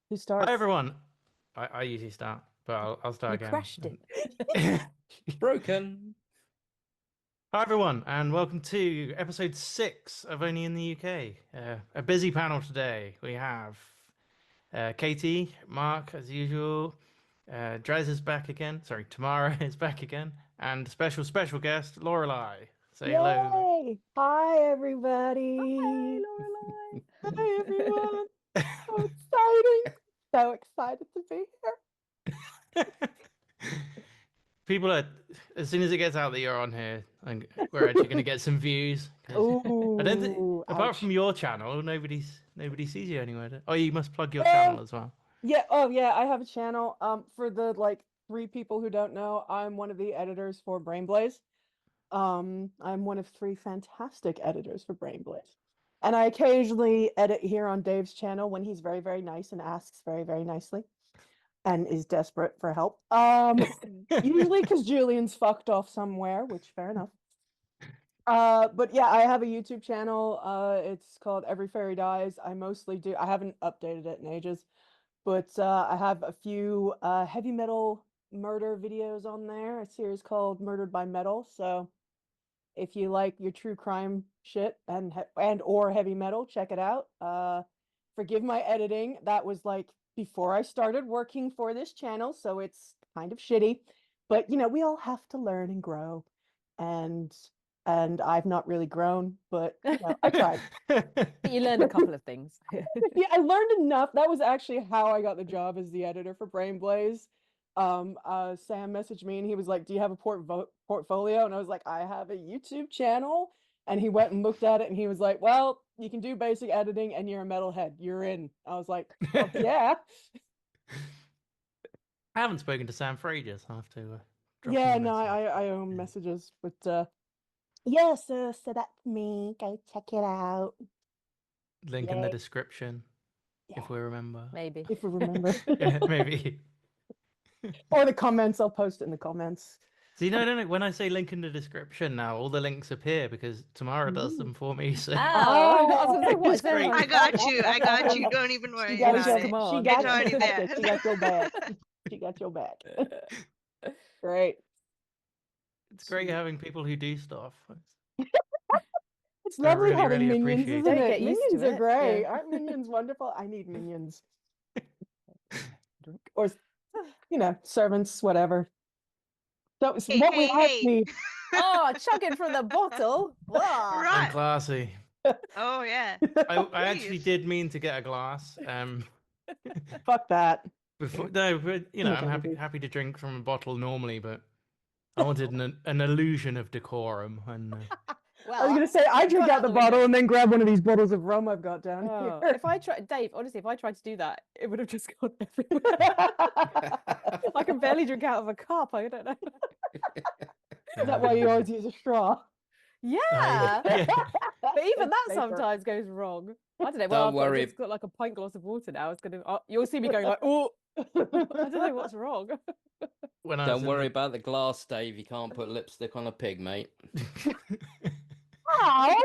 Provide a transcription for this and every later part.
Who starts? Hi everyone. I usually start, but I'll start You again. crashed it. Broken. Hi everyone, and welcome to episode 6 of Only in the UK. A busy panel today. We have Katy, Mark as usual. Dres is back again. Sorry, Tamara is back again, and special guest Lorelei. Say hello. Yay! Hi, Hi, everybody. Lorelei. Hi, everyone. So exciting. So excited to be People are, as soon as it gets out that you're on here, and we're actually going to get some views. here. 'Cause I don't think, Ooh, apart from ouch. your channel, nobody sees you anywhere. Oh, you must plug your Um, channel as well. yeah, oh yeah, I have a channel. For the three people who don't know, I'm one of the editors for BrainBlaze. I'm one of three fantastic editors for BrainBlaze. And I occasionally edit here on Dave's channel when he's very, very nice and asks very, very nicely and is desperate for help. Usually because Julian's fucked off somewhere, which fair enough. But yeah, I have a YouTube channel. It's called Every Fairy Dies. I haven't updated it in ages, but I have a few heavy metal murder videos on there, a series called Murdered by Metal. So if you like your true crime shit and or heavy metal, check it out. Forgive my editing. That was like before I started working for this channel, so it's kind of shitty. But we all have to learn and grow. And I've not really grown, but I tried. You learned a couple of things. Yeah, I learned enough. That was actually how I got the job as the editor for BrainBlaze. Sam messaged me and he was like, "Do you have a portfolio?" And I was like, "I have a YouTube channel." And he went and looked at it and he was like, "Well, you can do basic editing and you're a metalhead. You're in." I was like, "Fuck yeah." I haven't spoken to Sam for ages. I'll have to drop him Yeah, a no, message. I own messages, but yeah, so that's me. Go check it out. Link in the Yay. description Yeah, if we remember. Maybe. if we remember. Yeah, maybe. Or the comments, I'll post it in the comments. See, no. When I say link in the description now, all the links appear because Tamara does Ooh. them for me. So Oh, I was going to say, what it's is there great. like I got you. I got you. um, Don't even She worry got voice about your, it. she command? got, It's already there. she got your back. She got your back. Great. It's great Sweet. having people who do stuff. It's I lovely really, having really minions, appreciate isn't it. Don't it? get used Minions to are it. great. Yeah. Aren't minions wonderful? I need minions. Or, servants, whatever. So Hey, what we hey, all hey. need. Oh, chugging from the bottle. Wah. I'm Right. classy. Oh, yeah. I actually Please. did mean to get a glass. Fuck that. Before no, but Too much I'm happy energy. happy to drink from a bottle normally, but I wanted an illusion of decorum, and I was Well, gonna say I it's drink gone out out the the bottle window. and then grab one of these bottles of rum I've got down Oh, here. if I try, Dave, honestly, if I tried to do that, it would have just gone everywhere. I can barely drink out of a cup. I don't know. Is that why you always use a straw? Yeah, yeah. but even that Safer. sometimes goes wrong. I don't know. Well, Don't I've got worry. just got like a pint glass of water now. It's gonna. You'll see me going like, oh, I don't know what's wrong. When I was Don't in worry the about the glass, Dave. You can't put lipstick on a pig, mate. Wow.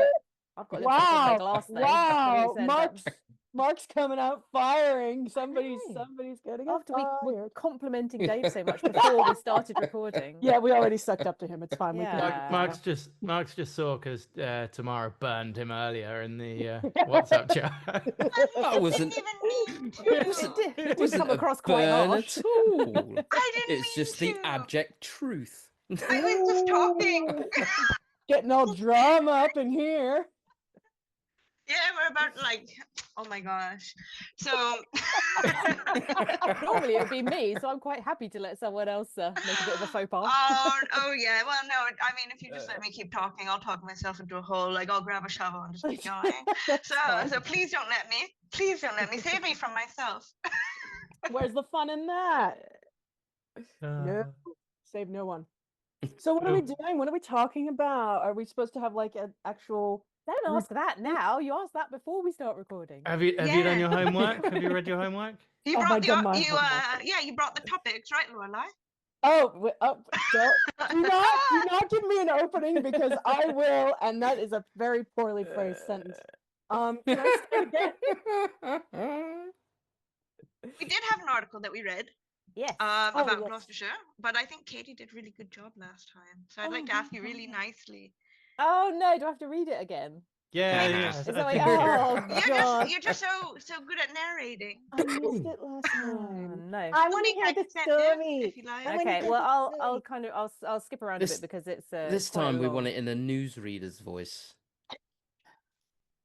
I've got lipstick on my Wow. glass though. What you Wow. said that. Mark's coming out firing. I know. Somebody's gonna get After we were fired. complimenting Dave so much before we started recording. Yeah, we already sucked up to him. It's fine. We can Yeah. Mark's just saw because Tamara burned him earlier in the WhatsApp chat. I I wasn't. didn't even mean It to. did Wasn't come a across quite burn harsh. at all. I didn't It's just the mean to. abject truth. I was just talking. Ooh. Getting all drama up in here. Yeah, we're about oh my gosh. So, Normally it would be me, so I'm quite happy to let someone else make a bit of a faux pas. oh yeah. Well, no, I mean, if you just let me keep talking, I'll talk myself into a hole. Like I'll grab a shovel and just keep going. That's So, fine. so please don't let me. Please don't let me. Save me from myself. Where's the fun in that? No, save no one. So what are we doing? What are we talking about? Are we supposed to have like an actual Don't ask that now. You asked that before we start recording. Have you done your Yeah. homework? Have you read your homework? You Have I brought the done my you homework? yeah, you brought the topics, right, Lorelei? Oh, do not give me an opening because I will, and that is a very poorly phrased sentence. Can I start again? article that we read Yes. about yes. Gloucestershire, but I think Katie did a really good job last time. So I'd like to Oh, ask you really nicely. Oh no, do I have to read it again? Yeah, Nah. yeah. Is that I like- think oh, you're- You're just so good at narrating. I missed it last Oh, time. no. I want Be to hear the extensive, story. if you like. I wanna Okay, hear well, the I'll story. kind of I'll skip around a This- bit because it's This quite time we want long. it in a newsreader's voice.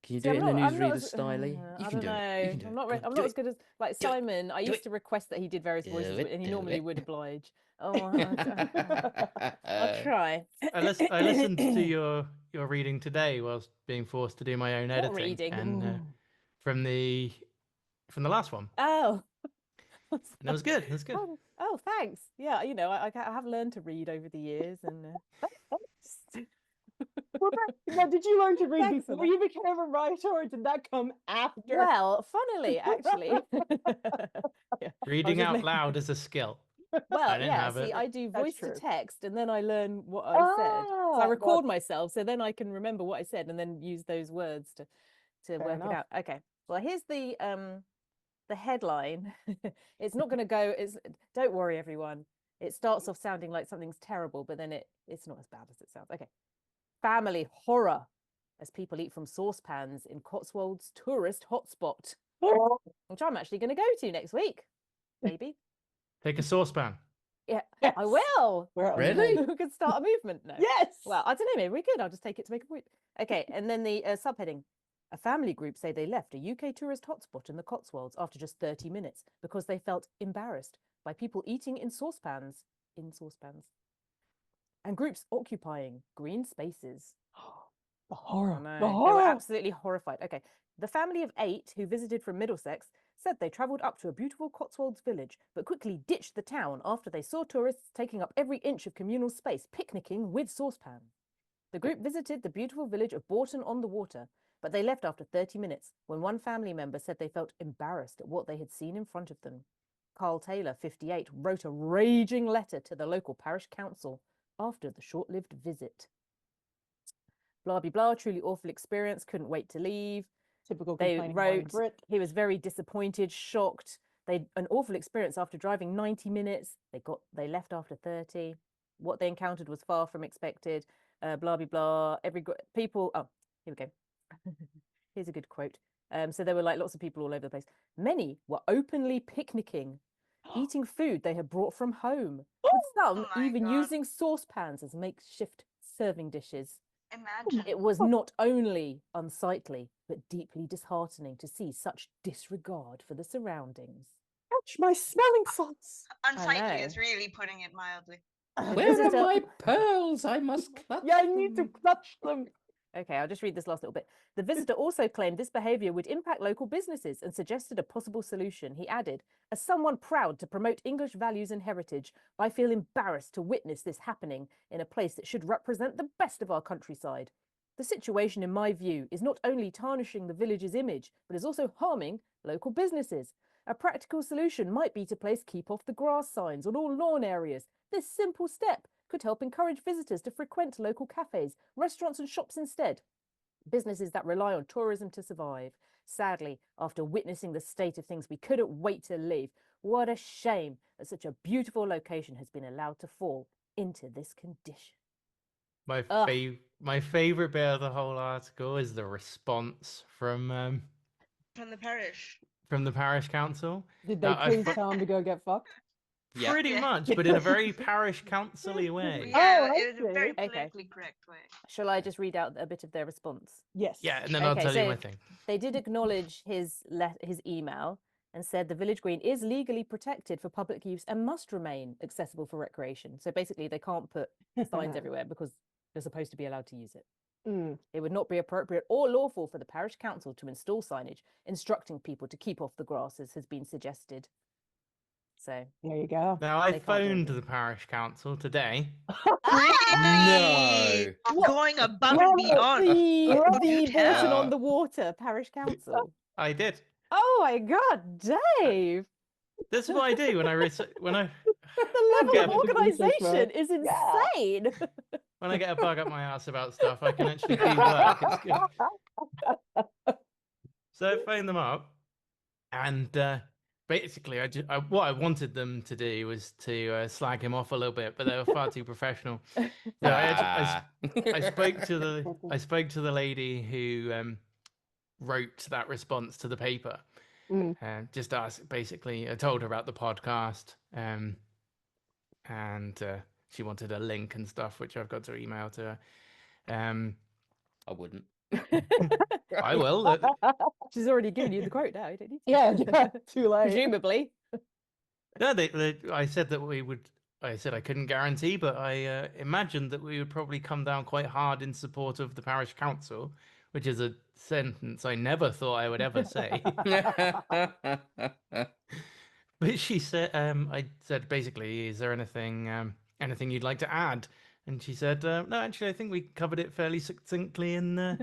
Can you See, do it in a I'm not newsreader as- style? You I can don't do know. it. You can do I'm it. not. Go on, I'm do not as it. good as like Do it. Simon. I Do used it. to request that he did various Do voices, it, and he do normally it. would oblige. Oh, I'll try. I listened to your reading today whilst being forced to do my own What editing, reading? and from the last one, Oh. and it was good. It was good. Oh, thanks. Yeah, you know, I have learned to read over the years, and Now, did you learn to read Thanks for before that. you became a writer, or did that come after? well, funnily, actually. Yeah, Reading just out making- loud is a skill. Well, didn't yeah. have See, it. I do That's voice to true. text, and then I learn what I said. So I Ah, record myself, so then I can remember what I said, and then use those words to Fair work it enough. out. Okay. Well, here's the headline. It's not going to go. Don't worry, everyone. It starts off sounding like something's terrible, but then it's not as bad as it sounds. Okay. Family horror as people eat from saucepans in Cotswolds tourist hotspot, which I'm actually going to go to next week. Maybe. Take a saucepan. Yeah, Yes. I will. We're on Really? board. We could start a movement now. Yes. Well, I don't know. Maybe we could. I'll just take it to make a point. Okay, and then the subheading: a family group say they left a UK tourist hotspot in the Cotswolds after just 30 minutes because they felt embarrassed by people eating in saucepans, and groups occupying green spaces. the horror. Oh, no. The They were horror. absolutely horrified. Okay. The family of 8 who visited from Middlesex said they travelled up to a beautiful Cotswolds village, but quickly ditched the town after they saw tourists taking up every inch of communal space, picnicking with saucepans. The group visited the beautiful village of Bourton-on-the-Water, but they left after 30 minutes when one family member said they felt embarrassed at what they had seen in front of them. Carl Taylor, 58, wrote a raging letter to the local parish council after the short-lived visit. Blah, blah, blah, truly awful experience, couldn't wait to leave. Typical They complaining wrote, Brit. he was very disappointed, shocked. They an awful experience after driving 90 minutes. They left after 30. What they encountered was far from expected. Blah, blah, blah. People, oh, here we go. Here's a good quote. So there were like lots of people all over the place. Many were openly picnicking, eating food they had brought from home, with some Oh my even God. using saucepans as makeshift serving dishes. Imagine. It was not only unsightly, but deeply disheartening to see such disregard for the surroundings. Catch my smelling salts. Unsightly know. is really putting it mildly. Where visitor- are my pearls? I must clutch Yeah, I need to them. clutch them. Okay, I'll just read this last little bit. The visitor also claimed this behaviour would impact local businesses and suggested a possible solution. He added, as someone proud to promote English values and heritage, I feel embarrassed to witness this happening in a place that should represent the best of our countryside. The situation, in my view, is not only tarnishing the village's image, but is also harming local businesses. A practical solution might be to place keep off the grass signs on all lawn areas. This simple step could help encourage visitors to frequent local cafes, restaurants and shops instead. Businesses that rely on tourism to survive. Sadly, after witnessing the state of things, we couldn't wait to leave. What a shame that such a beautiful location has been allowed to fall into this condition. My Ugh. my favorite bit of the whole article is the response from From the parish. the parish council. Did they I please fu- tell him to go get fucked? Yeah. Pretty Yeah. much, but in a very parish council-y way. Yeah, I it was a very see. Okay. politically correct way. Shall I just read out a bit of their response? Yes. Yeah, and then I'll Okay, tell you so- my thing. They did acknowledge his email and said the village green is legally protected for public use and must remain accessible for recreation. So basically, they can't put signs everywhere because they're supposed to be allowed to use it. Mm. It would not be appropriate or lawful for the parish council to install signage instructing people to keep off the grass, as has been suggested. So, There you go. Now, I They can't do phoned it. the parish council today. Really? No. Going above and beyond. the Do tell. Bourton-on-the-Water parish council. I did. Oh my God, Dave! This is what I do when I The level get of a bit of research, organisation is Yeah. insane. when I get a bug up my ass about stuff. I can actually do work. It's good. So I phoned them up, and basically, what I wanted them to do was to slag him off a little bit, but they were far too professional. So I spoke to the lady who wrote that response to the paper, and just asked. Basically, I told her about the podcast, and she wanted a link and stuff, which I've got to email to her. I wouldn't. I will. She's already given you the quote now. You don't need to. Yeah, too late. Presumably. No, I said that we would. I said I couldn't guarantee, but I imagined that we would probably come down quite hard in support of the parish council, which is a sentence I never thought I would ever say. But she said, I said basically, is there anything you'd like to add? And she said, no, actually, I think we covered it fairly succinctly in that.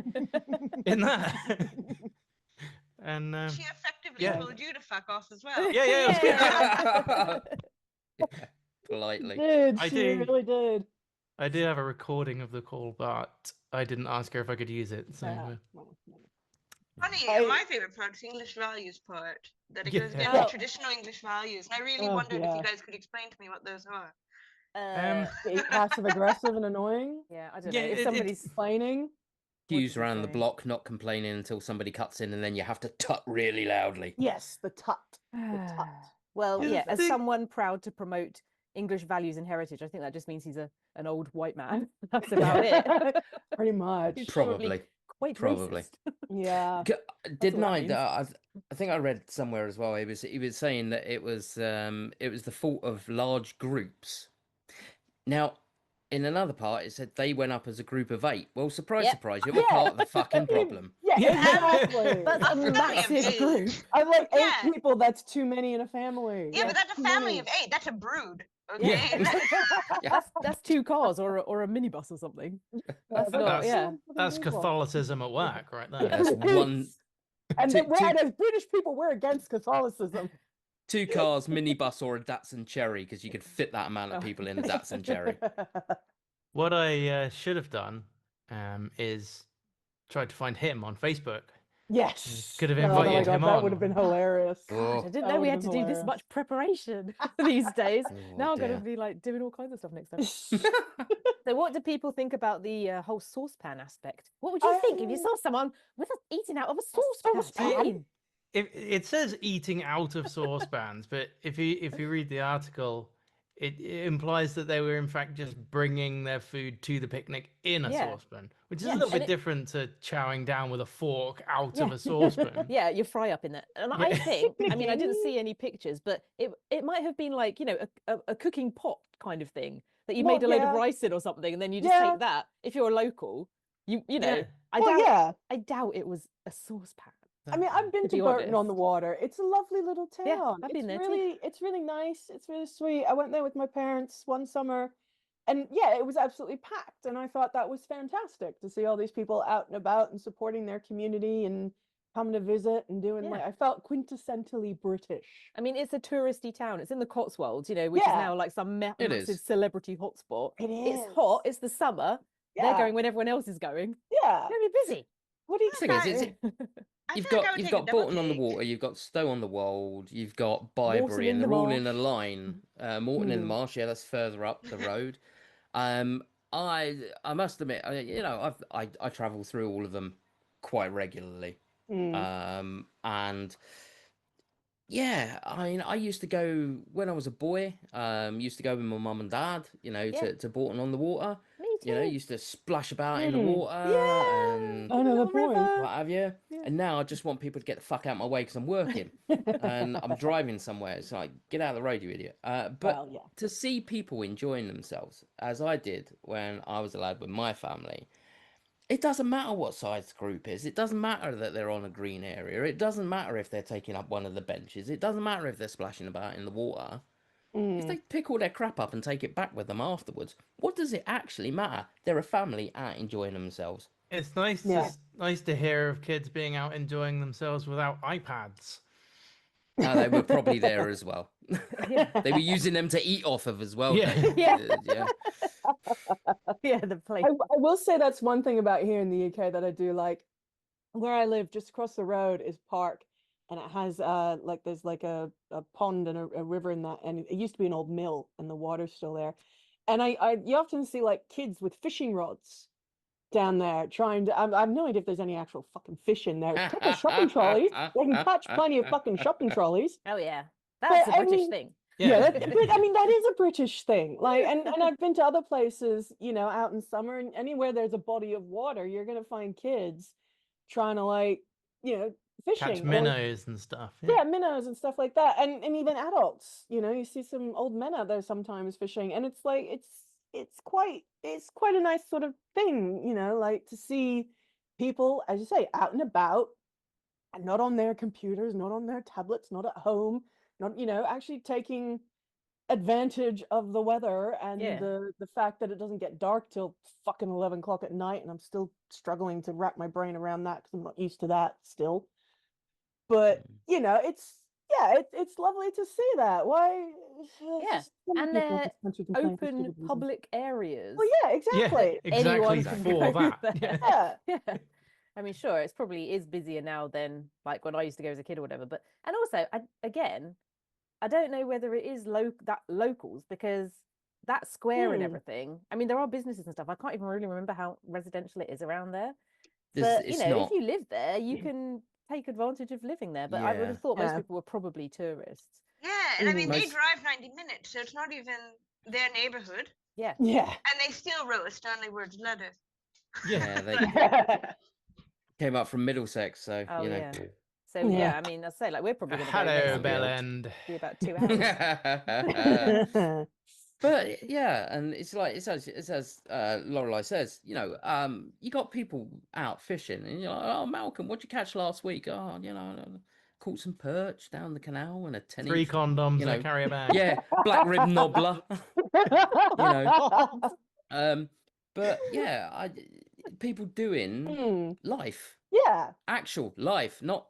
And She effectively yeah. told you to fuck off as well. Yeah. Politely. She really did. I do have a recording of the call, but I didn't ask her if I could use it. So Funny, my favourite part is the English values part. That it goes Yeah. into traditional English values. And I really wondered if you guys could explain to me what those are. Passive aggressive and annoying. Yeah, I don't know. Yeah, If somebody's complaining, Cues around the block, not complaining until somebody cuts in, and then you have to tut really loudly. yes, the tut. The tut. Well, Yeah, yeah, as the- someone proud to promote English values and heritage, I think that just means he's an old white man. That's about it. Pretty much. He's Probably. Quite Probably. racist. Yeah. Didn't what I? that I think I read somewhere as well. He was saying that it was the fault of large groups. Now, in another part, it said they went up as a group of 8. Well, surprise, Yep. surprise, you're part of the fucking problem. Yeah, exactly. That's a massive group. I'm like 8 Yeah. people. That's too many in a family. Yeah, but that's a too family many. of 8. That's a brood. Okay. That's 2 cars or a minibus or something. That's not, yeah. That's Catholicism at work, right there. That's one, And two- as British people, we're against Catholicism. 2 cars, minibus, or a Datsun Cherry, because you could fit that amount of people in a Datsun Cherry. What I should have done is tried to find him on Facebook. Yes. Could have Oh my invited God, him that on. would have been hilarious. Oh. I didn't That know we would've had to been do this hilarious. much preparation these days. Oh, Now I'm going dear. to be like doing all kinds of stuff next time. So what do people think about the whole saucepan aspect? What would you think if you saw someone with us eating out of a saucepan? saucepan? It says eating out of saucepans, but if you read the article, it implies that they were in fact just bringing their food to the picnic in a Yeah. saucepan, which is Yeah, a little and bit different to chowing down with a fork out of a saucepan. Yeah, you fry up in that. And I Yeah. think, I mean, I didn't see any pictures, but it might have been like, you know, a cooking pot kind of thing that you Well, made a load of yeah. rice in or something, and then you just Yeah. take that. If you're a local, you know, Yeah. I doubt it was a saucepan. I mean, I've been To to be Bourton-on-the-Water. It's a lovely little town. Yeah, I've been there too. It's really nice. It's really sweet. I went there with my parents one summer, and yeah, it was absolutely packed. And I thought that was fantastic to see all these people out and about and supporting their community and coming to visit and doing Yeah. I felt quintessentially British. I mean, it's a touristy town. It's in the Cotswolds, you know, which is Yeah. now like some It massive is. celebrity hotspot. It It's is. hot. It's the summer. They're Yeah. going when everyone else is going. Yeah. They're going to be busy. What do you The thing is, think? I you've feel like I got would you've take a got double Bourton on the take. Water, you've got Stow on the Wold, you've got Byberry, in and the they're all in a Marsh. line. Morton in the Marsh, yeah, that's further up the road. I must admit, I travel through all of them quite regularly. And yeah, I mean, I used to go when I was a boy. Used to go with my mum and dad, Yeah. to Bourton on the Water. Me too. Used to splash about in the water Yeah. and I know the Little point. river. what have you. Yeah. And now I just want people to get the fuck out of my way because I'm working and I'm driving somewhere. It's like, get out of the road, you idiot. But Well, yeah. to see people enjoying themselves, as I did when I was a lad with my family, it doesn't matter what size the group is. It doesn't matter that they're on a green area. It doesn't matter if they're taking up one of the benches. It doesn't matter if they're splashing about in the water. If they pick all their crap up and take it back with them afterwards, what does it actually matter? They're a family out enjoying themselves. It's nice Yeah. nice to hear of kids being out enjoying themselves without iPads. Now, they were probably there as well. Yeah. They were using them to eat off of as well. Yeah. Dave. Yeah. Yeah. Yeah, the place. I will say that's one thing about here in the UK that I do like. Where I live, just across the road is park, and it has like there's like a pond and a river in that, and it used to be an old mill, and the water's still there. And you often see like kids with fishing rods down there trying to. I have no idea if there's any actual fucking fish in there. Proper shopping trolleys. They can catch plenty of fucking shopping trolleys. Oh yeah, that's But, a I British mean, thing. Yeah, Yeah. but I mean that is a British thing. Like, and I've been to other places, you know, out in summer, and anywhere there's a body of water, you're gonna find kids trying to like, you know, Catch fishing or minnows and stuff. yeah, minnows and stuff like that, and even adults. You know, you see some old men out there sometimes fishing, and it's like it's quite a nice sort of thing, you know, like to see people, as you say, out and about, and not on their computers, not on their tablets, not at home, not, you know, actually taking advantage of the weather and Yeah. the fact that it doesn't get dark till fucking 11 o'clock at night, and I'm still struggling to wrap my brain around that because I'm not used to that still. But you know, it's lovely to see that. Why? Yeah, just so many and people in they're this country complain for open stupid reasons. public areas. Well, yeah, exactly. Yeah, exactly Anyone can for go that. there. Yeah. Yeah. Yeah. I mean, sure, it's probably is busier now than like when I used to go as a kid or whatever. But and also, I don't know whether it is locals because that square and Hmm. everything. I mean, there are businesses and stuff. I can't even really remember how residential it is around there. This, But you it's know, not. if you live there, you can take advantage of living there. But I would Yeah. have thought most Yeah. people were probably tourists. Yeah, and I mean, they Most- drive 90 minutes, so it's not even their neighborhood, Yeah. Yeah. and they still wrote a Stanley Word's letter. Yeah, they Like, came up from Middlesex, so Oh you know. yeah. So Yeah. yeah, I mean, I say like we're probably going to go Hello, next week. Bell Built. End. Be about 2 hours. But yeah, and it's like it's as Lorelei says, you know, you got people out fishing, and you're like, oh, Malcolm, what'd you catch last week? Oh, you know, I caught some perch down the canal and a 10 3 inch, condoms you and a know, carrier bag. yeah, black rib nobbler, you know. But yeah, people doing Hmm. life, Yeah. actual life, not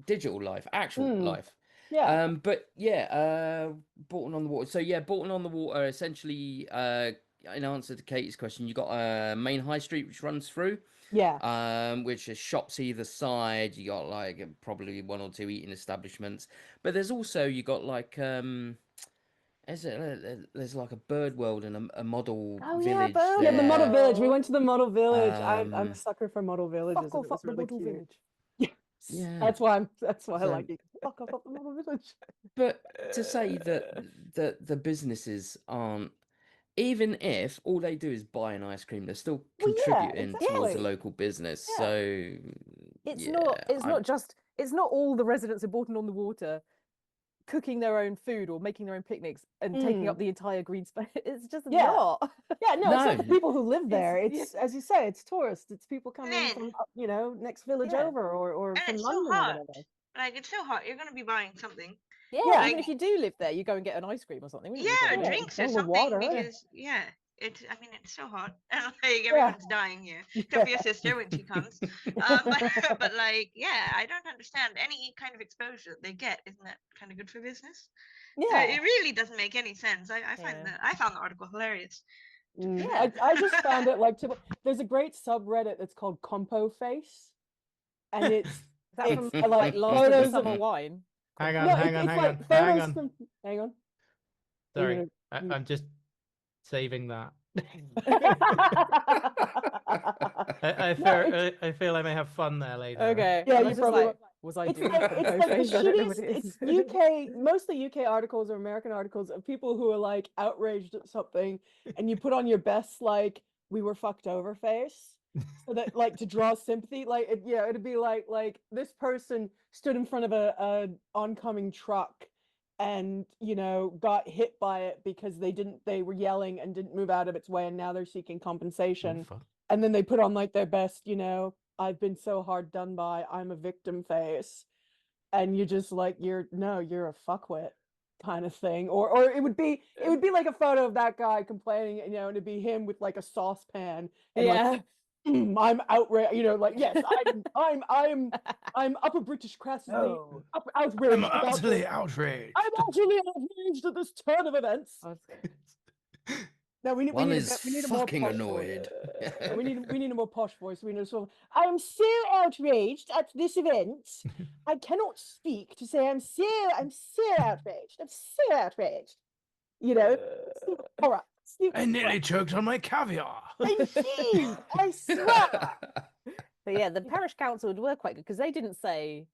digital life, actual life. Yeah. But yeah, Bourton-on-the-Water. So yeah, Bourton-on-the-Water. Essentially, in answer to Katie's question, you got a main high street which runs through, Yeah. which is shops either side. You got like probably 1 or 2 eating establishments, but there's also you got like there's like a bird world and a model Oh, yeah, village bird Yeah, the model there. village. We went to the model village. I'm a Um, sucker for model villages, Fuck and off it was up the really model cute. village. Yes. Yeah. That's why I So- like it. Fuck off up the model village. But to say that the businesses aren't, even if all they do is buy an ice cream, they're still Well, yeah, contributing towards a exactly. local business. Yeah. So It's yeah, not. It's I- not just. It's not all the residents of Bourton-on-the-Water cooking their own food or making their own picnics and taking up the entire green space. It's just Yeah. not. Yeah, no, it's not the No. people who live there. It's- It's as you say, it's tourists. It's people coming then- from you know, next village Yeah. over or and from it's so London or hot. whatever. Like, it's so hot. You're going to be buying something. Yeah, Yeah. even if you do live there, you go and get an ice cream or something. wouldn't you, Yeah, probably? Yeah, drinks or fill with something water, yeah. because I mean, it's so hot and like everyone's dying here. Except for your sister when she comes. But like, yeah, I don't understand any kind of exposure that they get. Isn't that kind of good for business? So Yeah. it really doesn't make any sense. I Yeah. found the article hilarious. Yeah. I just found it like there's a great subreddit that's called CompoFace, and it's Is that it's from like like last of photos the summer of wine? Hang on, no, hang on, it's hang like on, hang photos on. from hang on. Sorry, You're gonna- I'm just saving that. No, I feel I may have fun there later. Okay. Yeah, I you was just probably like, was I it's doing like Compo it's like the face? I don't know what shittiest. it It's is. UK, mostly UK articles or American articles of people who are like outraged at something, and you put on your best like we were fucked over face, so that like to draw sympathy. Like it'd be like this person stood in front of a oncoming truck, and you know got hit by it because they were yelling and didn't move out of its way, and now they're seeking Oh, compensation. fuck. And then they put on like their best, you know, I've been so hard done by, I'm a victim face. And you're just like, you're a fuckwit kind of thing. Or it would be like a photo of that guy complaining, you know, and it'd be him with like a saucepan and Yeah. like I'm outraged, you know, like yes, I'm upper British classically No. outraged. I'm about utterly this. outraged. I'm utterly outraged at this turn of events. I was- No, we need One we need is we need a more fucking posh annoyed. voice. We need a more posh voice. We need a sort of, I'm so outraged at this event. I cannot speak to say I'm so outraged. I'm so outraged. You know, all right. I nearly choked on my caviar. I swear. But yeah, the parish council were quite good because they didn't say.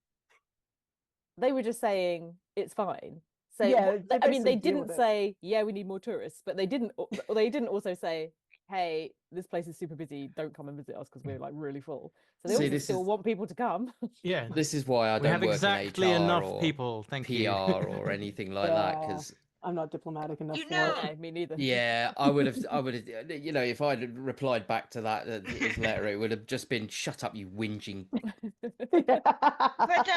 They were just saying it's fine. So Yeah, they I mean, they basically deal didn't with it. say we need more tourists, but they didn't. They didn't also say, hey, this place is super busy. Don't come and visit us because we're like really full. So they See, obviously this still is- want people to come. Yeah, This is why I we don't have work exactly in HR enough or people. Thank PR you. or anything like that, Yeah. because I'm not diplomatic enough You for know- it. No, me neither. yeah, I would have, you know, if I'd replied back to that his letter, it would have just been, "Shut up, you whinging." But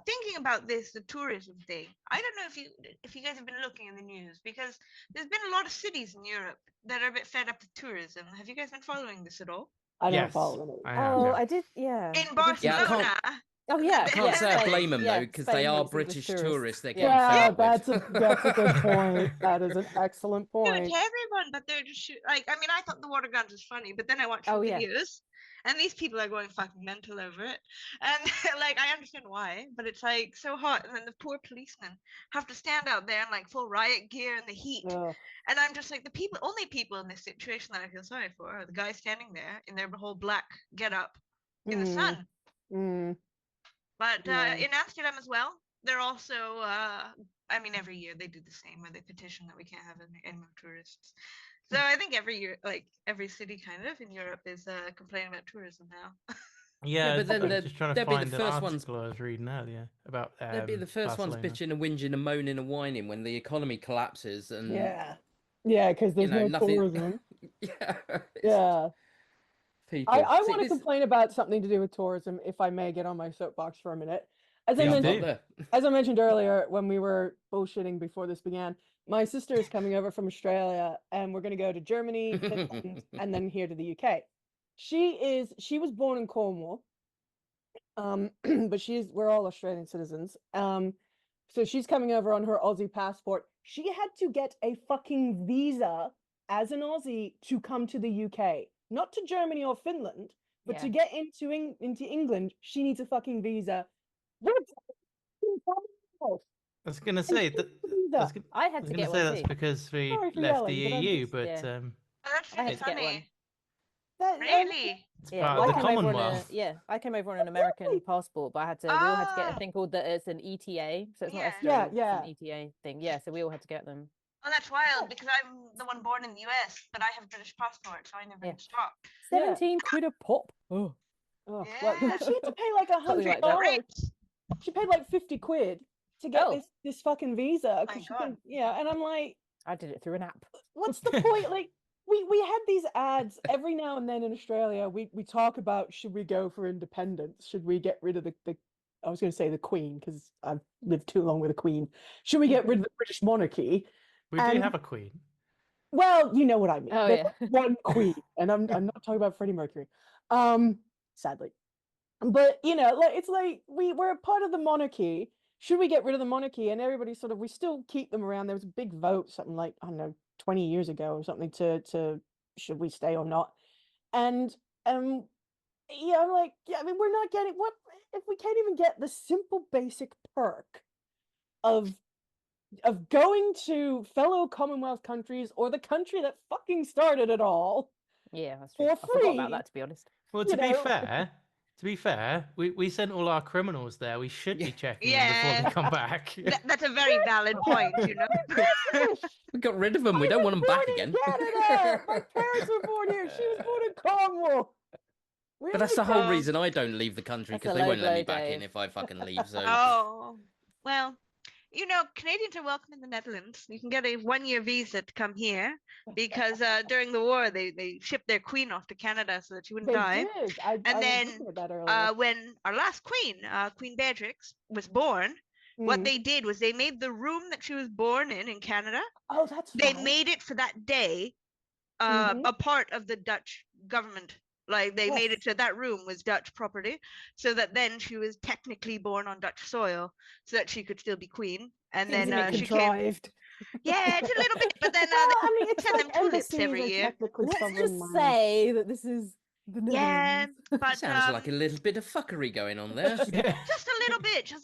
thinking about this, the tourism thing, I don't know if you guys have been looking in the news, because there's been a lot of cities in Europe that are a bit fed up with tourism. Have you guys been following this at all? I don't Yes, follow them. I have, Oh, yeah. I did. Yeah. In I did see Yeah, I that. Barcelona, Oh yeah, I can't say I Spain. blame them Yeah, though, because Spain they are hates English British tourists. tourists. They're getting Yeah, fed up that's with. a good point. That is an excellent do it point. to everyone, but they're just like, I mean, I thought the water guns was funny, but then I watched Oh, the yeah. videos, and these people are going fucking mental over it, and like I understand why, but it's like so hot, and then the poor policemen have to stand out there in like full riot gear in the heat, Ugh. and I'm just like, the only people in this situation that I feel sorry for are the guys standing there in their whole black getup in the sun. Mm. But Yeah. in Amsterdam as well, they're also, I mean, every year they do the same, where they petition that we can't have any more tourists. So I think every year, like every city kind of in Europe is complaining about tourism now. Yeah, but then I was they'd- just trying to they'd be the find an first ones- article I was reading earlier about They'd be the first ones Barcelona. bitching and whinging and moaning and whining when the economy collapses and Yeah, because there's know, no nothing- tourism. yeah, it's Yeah. people. I See, want to this- complain about something to do with tourism, if I may get on my soapbox for a minute. As I Please Yeah, do. mentioned, not there. as I mentioned earlier when we were bullshitting before this began, my sister is coming over from Australia, and we're going to go to Germany, Finland, and then here to the UK. She was born in Cornwall, but we're all Australian citizens. So she's coming over on her Aussie passport. She had to get a fucking visa as an Aussie to come to the UK, not to Germany or Finland, but to get into England, she needs a fucking visa. What? I was gonna say that. I was, I I had was to gonna get say one that's too. because we Sorry for left the yelling, but I'm EU, just- but yeah. Oh, that's I really had to get one. funny. Really? it's Yeah, part well, of the I came over on a Commonwealth. I came over on an American passport, but we all had to get a thing called it's an ETA, so it's not Yeah. ESTA, Yeah, it's yeah. an ETA thing. Yeah, so we all had to get them. Oh, that's wild, because I'm the one born in the US, but I have a British passport, so I never Yeah. been stopped. Yeah. 17 quid a pop. Oh, Oh, Yeah. well, she had to pay like Something like that. $100. Great. She paid like 50 quid to get Oh. this fucking visa. My 'cause she God. couldn't- yeah, and I'm like, I did it through an app. what's the point? Like, we had these ads every now and then in Australia. We talk about, should we go for independence? Should we get rid of the I was going to say the Queen, because I've lived too long with a Queen. Should we get rid of the British monarchy? We do And- have a queen. Well, you know what I mean. Oh, There's yeah. one queen, and I'm not talking about Freddie Mercury. Sadly. But like it's like we're a part of the monarchy. Should we get rid of the monarchy? And everybody sort of, we still keep them around. There was a big vote, something like, I don't know, 20 years ago or something, to should we stay or not? And yeah, I'm like, yeah, I mean, we're not getting, what if we can't even get the simple basic perk of going to fellow Commonwealth countries, or the country that fucking started it all. Yeah, that's true. For I forgot about free. that, to be honest. Well, You to be know. fair, we sent all our criminals there. We should be Yeah. checking them before Yeah. they come back. That's a very valid point, you know? We got rid of them. We don't want them back again. Canada. My parents were born here. She was born in Cornwall. But that's the whole Oh. reason I don't leave the country, That's because a they low won't let me blow, back in Dave. if I fucking leave. So Oh, well, Canadians are welcome in the Netherlands. You can get a 1-year visa to come here, because during the war they shipped their queen off to Canada so that she wouldn't They die. did. I was then, looking at that earlier. When our last queen, Queen Beatrix, was born, what Mm. they did was they made the room that she was born in Canada, Oh, that's they right. made it for that day Mhm. a part of the Dutch government. Like they made it Yes. so that room was Dutch property, so that then she was technically born on Dutch soil, so that she could still be queen. And then Isn't it she came. contrived? Yeah, it's a little bit, but then Well, I mean, they it's send like them tulips embassies every are year. technically Let's sovereign just monarchs. say that this is the Yeah, Netherlands. but Sounds like a little bit of fuckery going on there. Yeah. just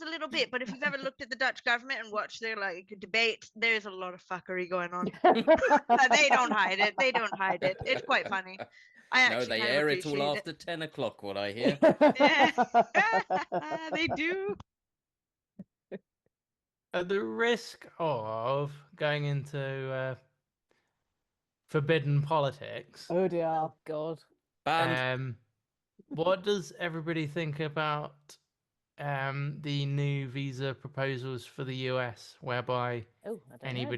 a little bit. But if you've ever looked at the Dutch government and watched their like debates, there's a lot of fuckery going on. They don't hide it. They don't hide it. It's quite funny. I No, actually they kind of air it all appreciate it. after 10 o'clock, what I hear. Yeah, they do. At the risk of going into forbidden politics, Oh dear. Oh God. Banned. what does everybody think about the new visa proposals for the US, whereby Oh, I don't know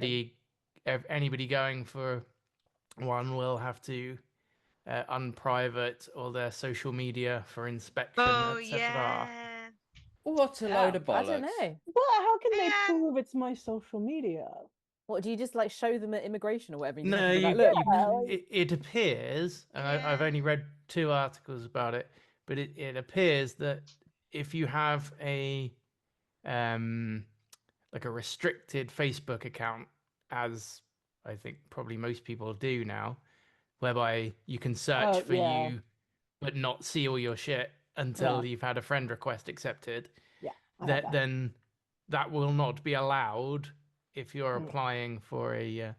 them. anybody going for one will have to unprivate all their social media for inspection, Oh etc. yeah. What a load of Oh, I don't bollocks. know. But how can they Man. prove it's my social media? What do you just like show them at immigration or whatever? And you No, have to be you, like, look, you, Yeah, like- it appears, and I've Yeah. only read 2 articles about it, but it appears that if you have a like a restricted Facebook account, as I think probably most people do now, whereby you can search Oh, for yeah. you but not see all your shit until you've had a friend request accepted, Yeah, I have that. then that will not be allowed if you're Mm. applying for a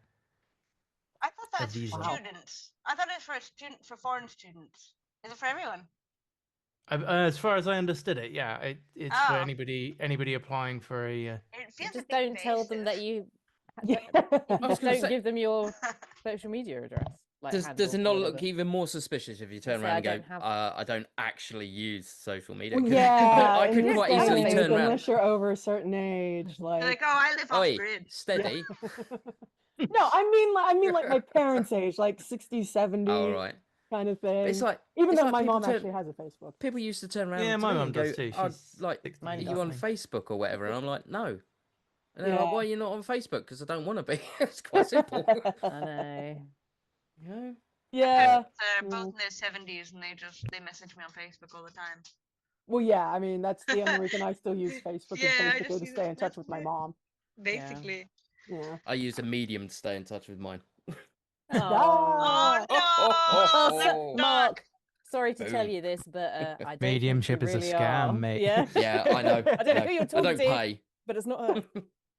I thought that's for visa. Wow. students. I thought it's for foreign students. Is it for everyone? As far as I understood it, yeah, it's for Oh. anybody applying for a. It feels a just bit don't tell them that invasive. you Yeah. I was gonna don't say- give them your social media address. Like Does handle it or not look whatever. even more suspicious if you turn say, around "I and go, don't have-" I don't actually use social media? Well, 'Cause yeah, I in could this quite day and easily age, turn around. unless you're over a certain age, They're like like, oh, I live off Oi, grid. steady. no, I mean like my parents' age, like 60s, 70s All right. kind of But thing. it's like Even it's though like my people mom turn- actually has a Facebook. people used to turn around Yeah, to my me mum and go, does too. "Oh, She's like, 60 Mine are does. you on something. Facebook or whatever?" And I'm like, "No." And they're Yeah. like, "Why are you not on Facebook?" Because I don't want to be. It's quite simple. I know. You know? Yeah. They're both Mm. in their 70s and they message me on Facebook all the time. Well, yeah, I mean, that's the only reason I still use Facebook is Yeah, I basically just to use stay it in to touch with my message. mom. Basically. Yeah. I use a medium to stay in touch with mine. Oh. Oh Ah. no! So, Mark, sorry to tell Boom. you this, but I don't Mediumship think you is a really scam, are. mate. Yeah. Yeah, I know. I don't know no, who you're I talking don't to, pay. but it's not her.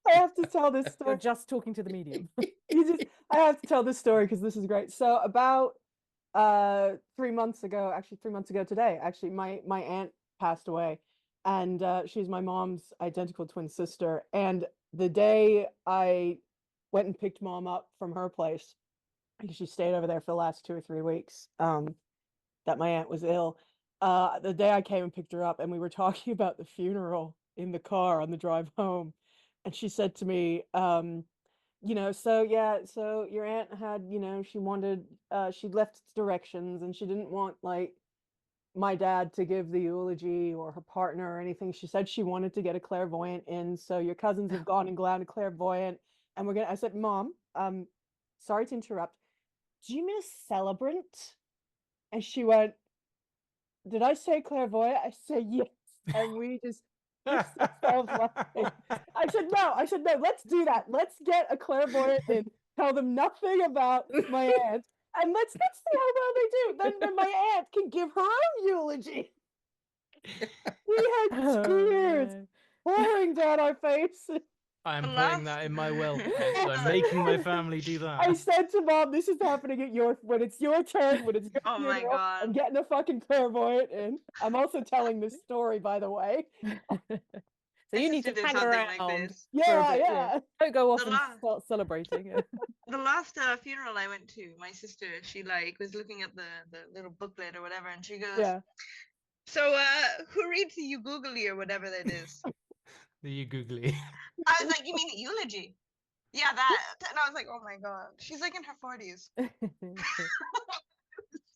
I have to tell this You're story. just talking to the medium. I have to tell this story because this is great. So about 3 months ago, actually 3 months ago today, actually my aunt passed away, and she's my mom's identical twin sister. And the day I went and picked mom up from her place, because she stayed over there for the last 2 or 3 weeks, that my aunt was ill. The day I came and picked her up, and we were talking about the funeral in the car on the drive home, and she said to me, so yeah, so your aunt had, she wanted, she left directions, and she didn't want like my dad to give the eulogy or her partner or anything. She said she wanted to get a clairvoyant in, so your cousins have gone and gotten a clairvoyant, and I said, Mom, sorry to interrupt. Do you mean a celebrant? And she went, did I say clairvoyant? I said yes. And we just pissed ourselves laughing. I said, no, let's do that. Let's get a clairvoyant in, tell them nothing about my aunt, and let's see how well they do. Then my aunt can give her own eulogy. We had Oh, tears no. pouring down our faces. I'm The putting last- that in my will. Yes, I'm making my family do I that. said to Mom, this is happening when it's your turn, when it's your Oh my funeral. I'm God. getting a fucking clairvoyant in. I'm also telling this story, by the way. So My you need sister to did hang something around. like this. for a Yeah, bit, yeah. Don't go off The and la- start celebrating. The last funeral I went to, my sister, she like was looking at the little booklet or whatever, and she goes, Yeah. so who reads the googly or whatever that is? The googly. I was like, you mean the eulogy? Yeah, that. And I was like, oh my God. She's like in her 40s.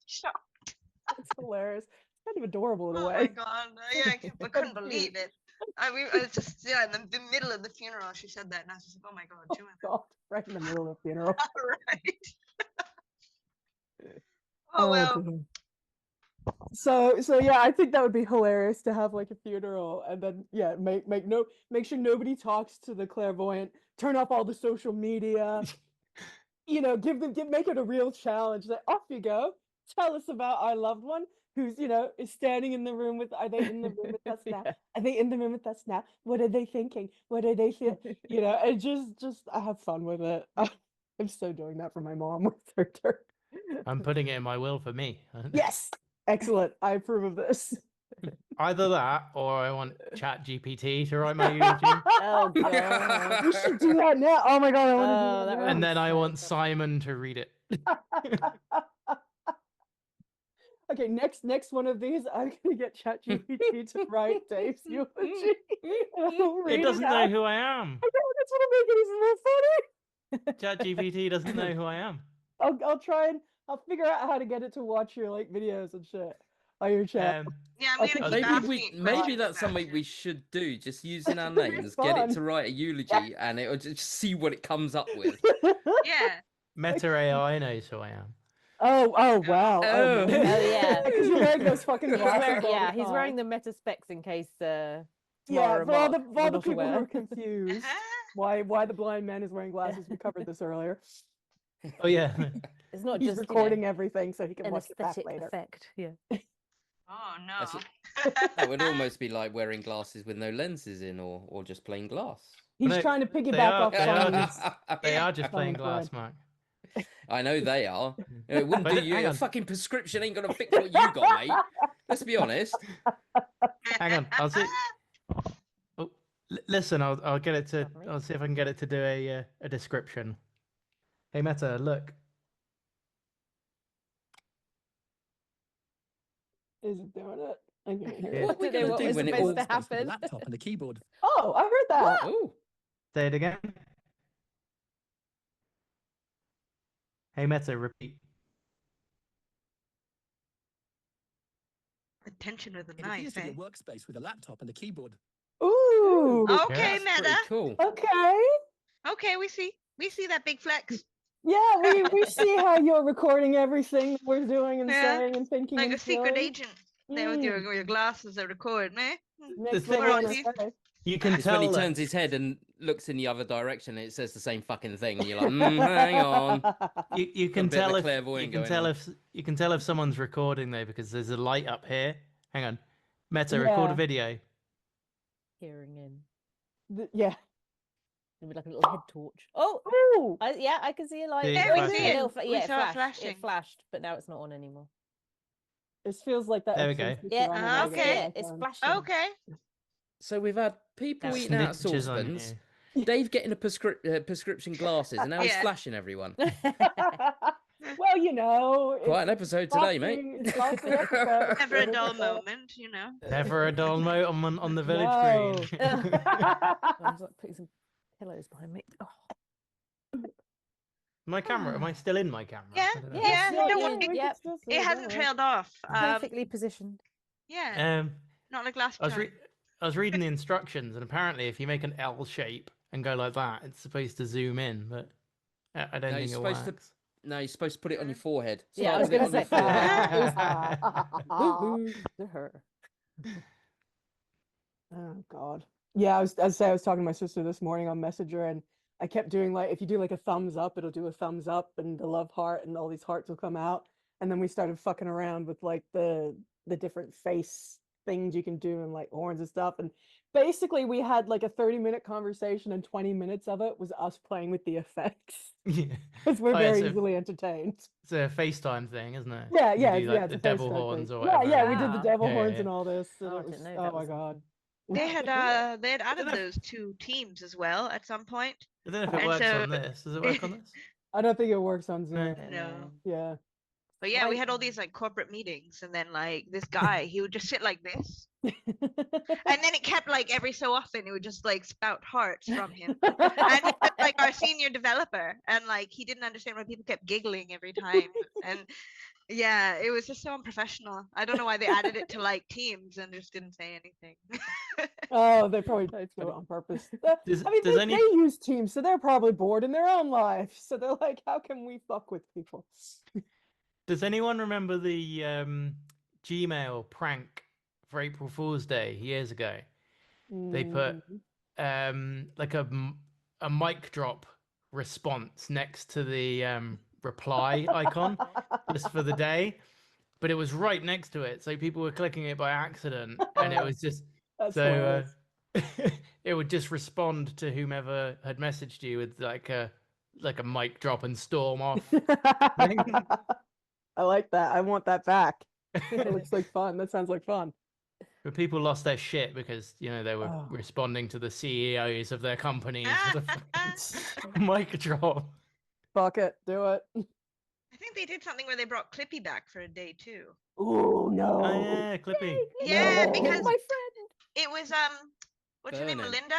Shocked. It's hilarious. It's kind of adorable in a Oh way. my God. Yeah, I couldn't believe it. I was just, yeah, in the middle of the funeral, she said that, and I was just like, oh my God, Oh, Joanna. God, right in the middle of the funeral. Right. Oh, well. dear. So yeah, I think that would be hilarious to have like a funeral and then yeah, make sure nobody talks to the clairvoyant, turn off all the social media, make it a real challenge. Like, off you go. Tell us about our loved one who's, is standing in the room with, are they in the room with us now? Yeah. Are they in the room with us now? What are they thinking? What are they feeling? And just I have fun with it. I'm so doing that for my mom with her turn. I'm putting it in my will for me. Yes. Excellent. I approve of this. Either that, or I want Chat GPT to write my eulogy, Oh god. We should do that now. Oh my god, I want to Oh, do that that would now. and then I so want funny. Simon to read it. Okay, next one of these, I'm gonna get ChatGPT to write Dave's eulogy. And I'll read It doesn't out. know who I am. I know, that's what'll make it even more funny. Chat GPT doesn't know who I am. I'll try and I'll figure out how to get it to watch your like videos and shit on your chat. Yeah, I'm I gonna think keep Maybe asking it maybe questions that's about something it. we should do. Just using our That'd be names, get it to fun. write a eulogy, and it'll just see what it comes up with. Yeah. Meta AI knows who I am. Oh wow. Oh. man. Oh, yeah. Because you're wearing those fucking He's glasses. wearing, all yeah, the he's wearing time. the meta specs in case Yeah, Tamara for all and the Mark for all were the not people who aware. are confused why the blind man is wearing glasses. We covered this earlier. Oh yeah. It's not He's just recording everything so he can an watch it back aesthetic later. effect. Yeah. Oh That's no. That would almost be like wearing glasses with no lenses in, or just plain glass. He's No, trying to they piggyback are- off they are Simon's. just- They are just playing Simon's glass, Mark. I know they are. It wouldn't But do hang you. A on. fucking prescription ain't gonna fix what you got, mate. Let's be honest. Hang on, I'll see. Oh, listen, I'll get it to. Pardon me? I'll see if I can get it to do a description. Hey Meta, look. Is it doing it? I can't hear Yeah. it. What we're Don't know gonna what do was when it supposed all... to happen. laptop and the keyboard. Oh, I heard that. Oh, Say it again. Hey Meta, repeat. Attention with a It appears knife, to be eh? a workspace with a laptop and a keyboard. Ooh. Okay, that's pretty Meta. cool. Okay. Okay, we see that big flex. Yeah, we see how you're recording everything that we're doing and Yeah, saying and thinking Like and a secret feeling. agent there with your glasses that record, eh? Next thing level is- NSA. You can It's when he tell. turns his head and looks in the other direction and it says the same fucking thing. And you're like, hang on. You Got can a bit of tell the if you clairvoyant can going tell on. if you can tell if someone's recording though because there's a light up here. Hang on, Meta, record a Yeah. video. Hearing in. Yeah. It'd be like a little head torch. Oh, Ooh. yeah, I can see a light. See, Yeah, we flashing. see it. Little We yeah, it saw it flashed. flashing. It flashed, but now it's not on anymore. This feels like that There we episode go. of Yeah, Futurama Ah, where they okay. get Yeah, it it's done. flashing. Okay. So we've had people Now eating out of Snitches on saucepans, you. Dave getting a prescription glasses, and now he's Yeah. flashing everyone. Well, Quite an episode today, mate. It's glossy episode. Never a dull moment, you know. Never a dull moment on the village No. green. I was like putting some pillows behind me. Oh. My camera. Am I still in my camera? Yeah, I don't know. yeah. Yeah, No, yeah, it, yeah. it hasn't trailed off. Perfectly positioned. Yeah, Um, not like last I was time. I was reading the instructions, and apparently, if you make an L shape and go like that, it's supposed to zoom in, but I don't No, think you're it supposed to- works. No, you're supposed to put it on your forehead. Yeah, I Start was with it gonna on say. your forehead. To her. Oh God. Yeah, I was talking to my sister this morning on Messenger, and I kept doing like if you do like a thumbs up, it'll do a thumbs up and the love heart and all these hearts will come out. And then we started fucking around with like the different face things you can do and like horns and stuff. And basically we had like a 30-minute conversation and 20 minutes of it was us playing with the effects. Yeah. Because we're Oh, yeah, very so- easily entertained. It's a FaceTime thing, isn't it? Yeah, You yeah, do, yeah. like, it's the a devil FaceTime horns thing. or Yeah, whatever. yeah, we did the Wow. devil Yeah, horns yeah. and all this. And Oh, I it was, didn't know oh that my was a God. They had added don't know if- those two teams as well at some point. I don't know if it And works so- on this. Does it work on this? I don't think it works on Zoom. No. Yeah. But yeah, we Right. had all these like corporate meetings, and then like this guy, he would just sit like this, and then it kept like every so often, it would just like spout hearts from him. And he was like our senior developer, and like he didn't understand why people kept giggling every time, and yeah, it was just so unprofessional. I don't know why they added it to like Teams and just didn't say anything. Oh, they probably That's do it funny. on purpose. Does- I mean, does they, any- they use Teams, so they're probably bored in their own life. So they're like, how can we fuck with people? Does anyone remember the Gmail prank for April Fool's Day years ago. They put like a mic drop response next to the reply icon just for the day, but it was right next to it, so people were clicking it by accident, and it was just That's so hilarious. it would just respond to whomever had messaged you with like a mic drop and storm off. I like that. I want that back. It looks like fun. That sounds like fun. But people lost their shit because they were Oh. responding to the CEOs of their companies with a mic drop. Fuck it. Do it. I think they did something where they brought Clippy back for a day too. Oh no. Oh yeah, Clippy. Yeah, No. because my friend. it was what's her name, Vernon. Melinda?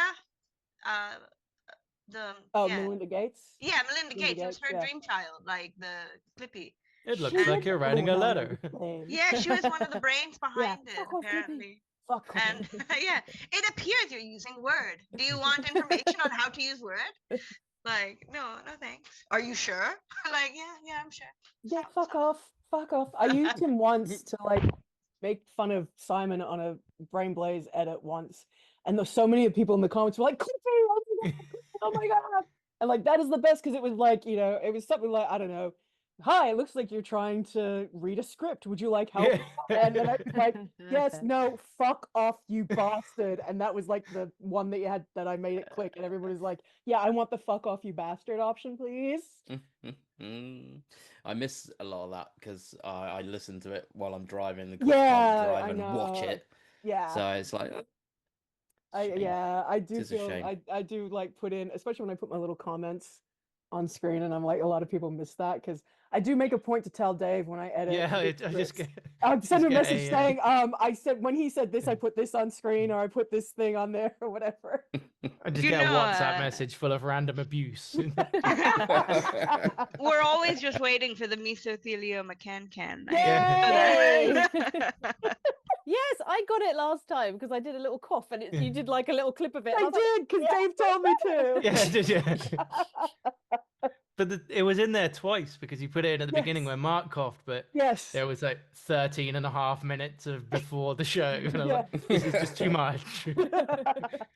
Oh, Yeah. Melinda Gates. Yeah, Melinda Gates. It was her yeah. dream child, like the Clippy. It looks She like would you're writing a go down letter. the same. Yeah, she was one of the brains behind it, fuck off, Clippy. apparently. Fuck off. And yeah, it appears you're using Word. Do you want information on how to use Word? Like, no, thanks. Are you sure? Like, yeah, I'm sure. Yeah, fuck off. Fuck off. I used him once to like make fun of Simon on a Brain Blaze edit once. And there's so many people in the comments were like, Clippy, oh my god, oh my god. And like that is the best because it was like, it was something like, I don't know. Hi, it looks like you're trying to read a script. Would you like help? Yeah. And then I was like, yes, no, fuck off, you bastard. And that was like the one that you had that I made it click. And everybody was like, yeah, I want the fuck off, you bastard option, please. I miss a lot of that because I listen to it while I'm driving the car Yeah, I and watch know. it. Yeah. So it's like, shame. I do Tis a feel shame. I do like put in, especially when I put my little comments on screen, and I'm like, a lot of people miss that because I do make a point to tell Dave when I edit. Yeah, I the just scripts. get. I'll send him a just get message saying, I said when he said this, I put this on screen, or I put this thing on there, or whatever. I just You get a know, WhatsApp message full of random abuse. We're always just waiting for the mesothelioma can. Yay! Yes, I got it last time because I did a little cough and you did like a little clip of it. I was like, did because Dave told me to. Yeah, did you? But it was in there twice because you put it in at the beginning Yes. when Mark coughed, but Yes. there was like 13 and a half minutes of before the show. And I was Yeah. like, this is just too much.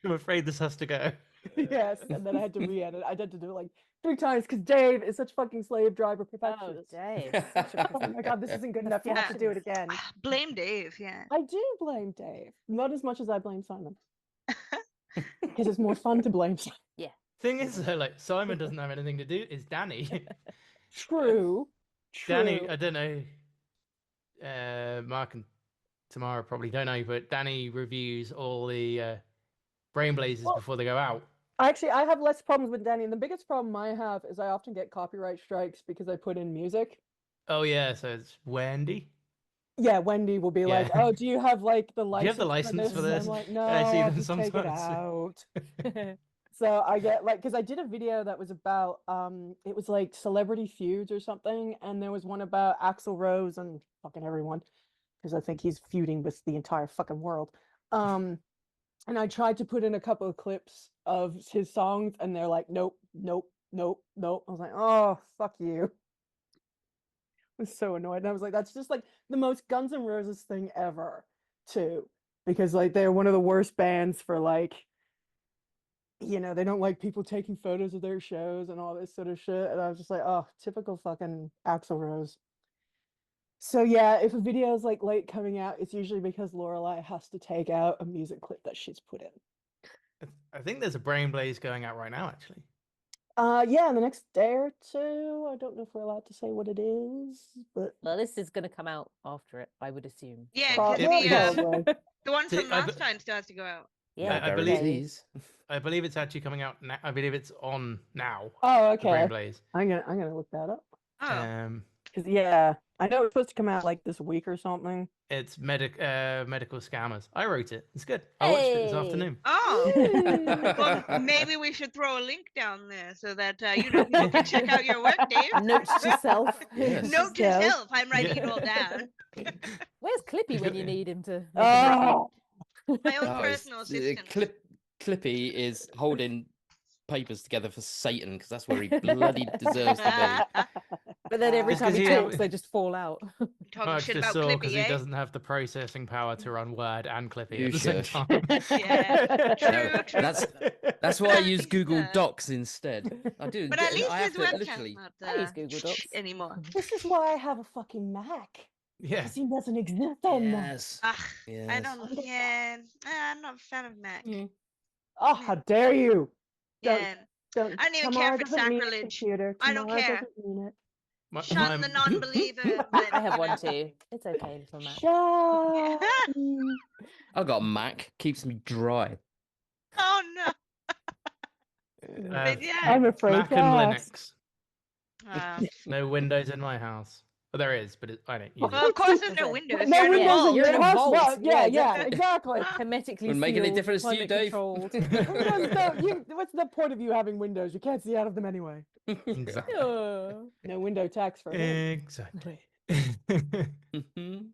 I'm afraid this has to go. Yes, and then I had to re-edit. I had to do it like 3 times because Dave is such fucking slave driver oh, perfectionist. Dave. Oh my god, this isn't good enough. You have to do it again. Blame Dave, yeah. I do blame Dave, not as much as I blame Simon, because it's more fun to blame Simon. Thing is, though, like Simon doesn't have anything to do. It's Danny. True. Danny, I don't know. Mark and Tamara probably don't know, but Danny reviews all the Brain Blazes Well, before they go out. Actually, I have less problems with Danny, and the biggest problem I have is I often get copyright strikes because I put in music. Oh yeah, so it's Wendy. Yeah, Wendy will be like, Yeah. "Oh, do you have like the you license? have the license for this?" I'm like, "No, I see I'll them just take it sometimes. out." So I get like, because I did a video that was about, it was like celebrity feuds or something, and there was one about Axl Rose and fucking everyone, because I think he's feuding with the entire fucking world. And I tried to put in a couple of clips of his songs, and they're like, nope, nope, nope, nope. I was like, oh, fuck you. I was so annoyed. And I was like, that's just like the most Guns N' Roses thing ever, too. Because like they're one of the worst bands for like, they don't like people taking photos of their shows and all this sort of shit. And I was just like, oh, typical fucking Axl Rose. So yeah, if a video is like late coming out, it's usually because Lorelei has to take out a music clip that she's put in. I think there's a Brain Blaze going out right now, actually. Yeah, in the next day or two. I don't know if we're allowed to say what it is, but Well, this is going to come out after it, I would assume. Yeah, Prob- because yeah, probably. the one See, from I last time still has to go out. Yeah, I believe- guarantees. I believe it's actually coming out now. I believe it's on now. Oh, The Brain okay. Blaze. I'm gonna look that up. Oh, Cause yeah, I know it's supposed to come out like this week or something. It's medical scammers. I wrote it. It's good. I watched it this Hey. afternoon. oh. Well, maybe we should throw a link down there so that people can check out your work, Dave. Note to self. Yes. Note to Yeah. self. I'm writing it all down. Where's Clippy when you need him to? Oh, My own Oh, personal assistant. Clippy is holding papers together for Satan because that's where he bloody deserves to But then every Just time 'cause he you- talks, they just fall out. Talking Mark's shit just about sore because Clippy, he eh? doesn't have the processing power to run Word and Clippy You at the same shush. time. Yeah, true, No, true. That's why I At use least, Google Docs instead. I do. But at least I have his to webcam's literally. not I use Google Docs. anymore. This is why I have a fucking Mac. Yeah. Because he doesn't exist on Mac. Yes. Ugh, I Yes. don't. Yeah, I'm not a fan of Mac. Oh, how dare you! Don't, Yeah, don't. I don't even Tamara care if it's doesn't mean it, sacrilege. computer. I don't Tamara care. doesn't mean it. My, Shun the non-believer. But, I have you one know. too. It's okay, little Matt. Shun. I got a Mac. Keeps me dry. Oh no. uh, But yeah. I'm afraid Mac to and ask. Linux. Uh, No Windows in my house. Well, there is, but I don't use well, it. of course, there's no Okay. windows. No You're in a windows vault. in You're your in a house. vault. Well, yeah, Yeah, yeah, exactly. Hermetically Wouldn't make any sealed, difference to you, climate Dave. controlled. Windows don't. What's the point of you having windows? You can't see out of them anyway. Exactly. Oh. No window tax for him. Exactly. Mhm.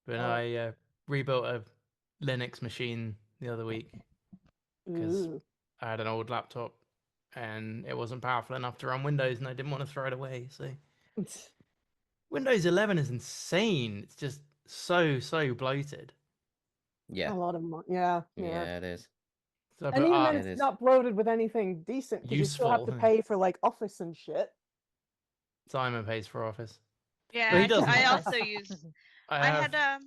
But Oh. I rebuilt a Linux machine the other week because Ooh. I had an old laptop and it wasn't powerful enough to run Windows, and I didn't want to throw it away. So Windows 11 is insane. It's just so bloated. Yeah. A lot of money. Yeah, yeah. Yeah, it is. So I And put even Arc- then, it it's is. not bloated with anything decent because you still have to Useful. pay for like Office and shit. Simon pays for Office. Yeah, he doesn't. I also use. I I have had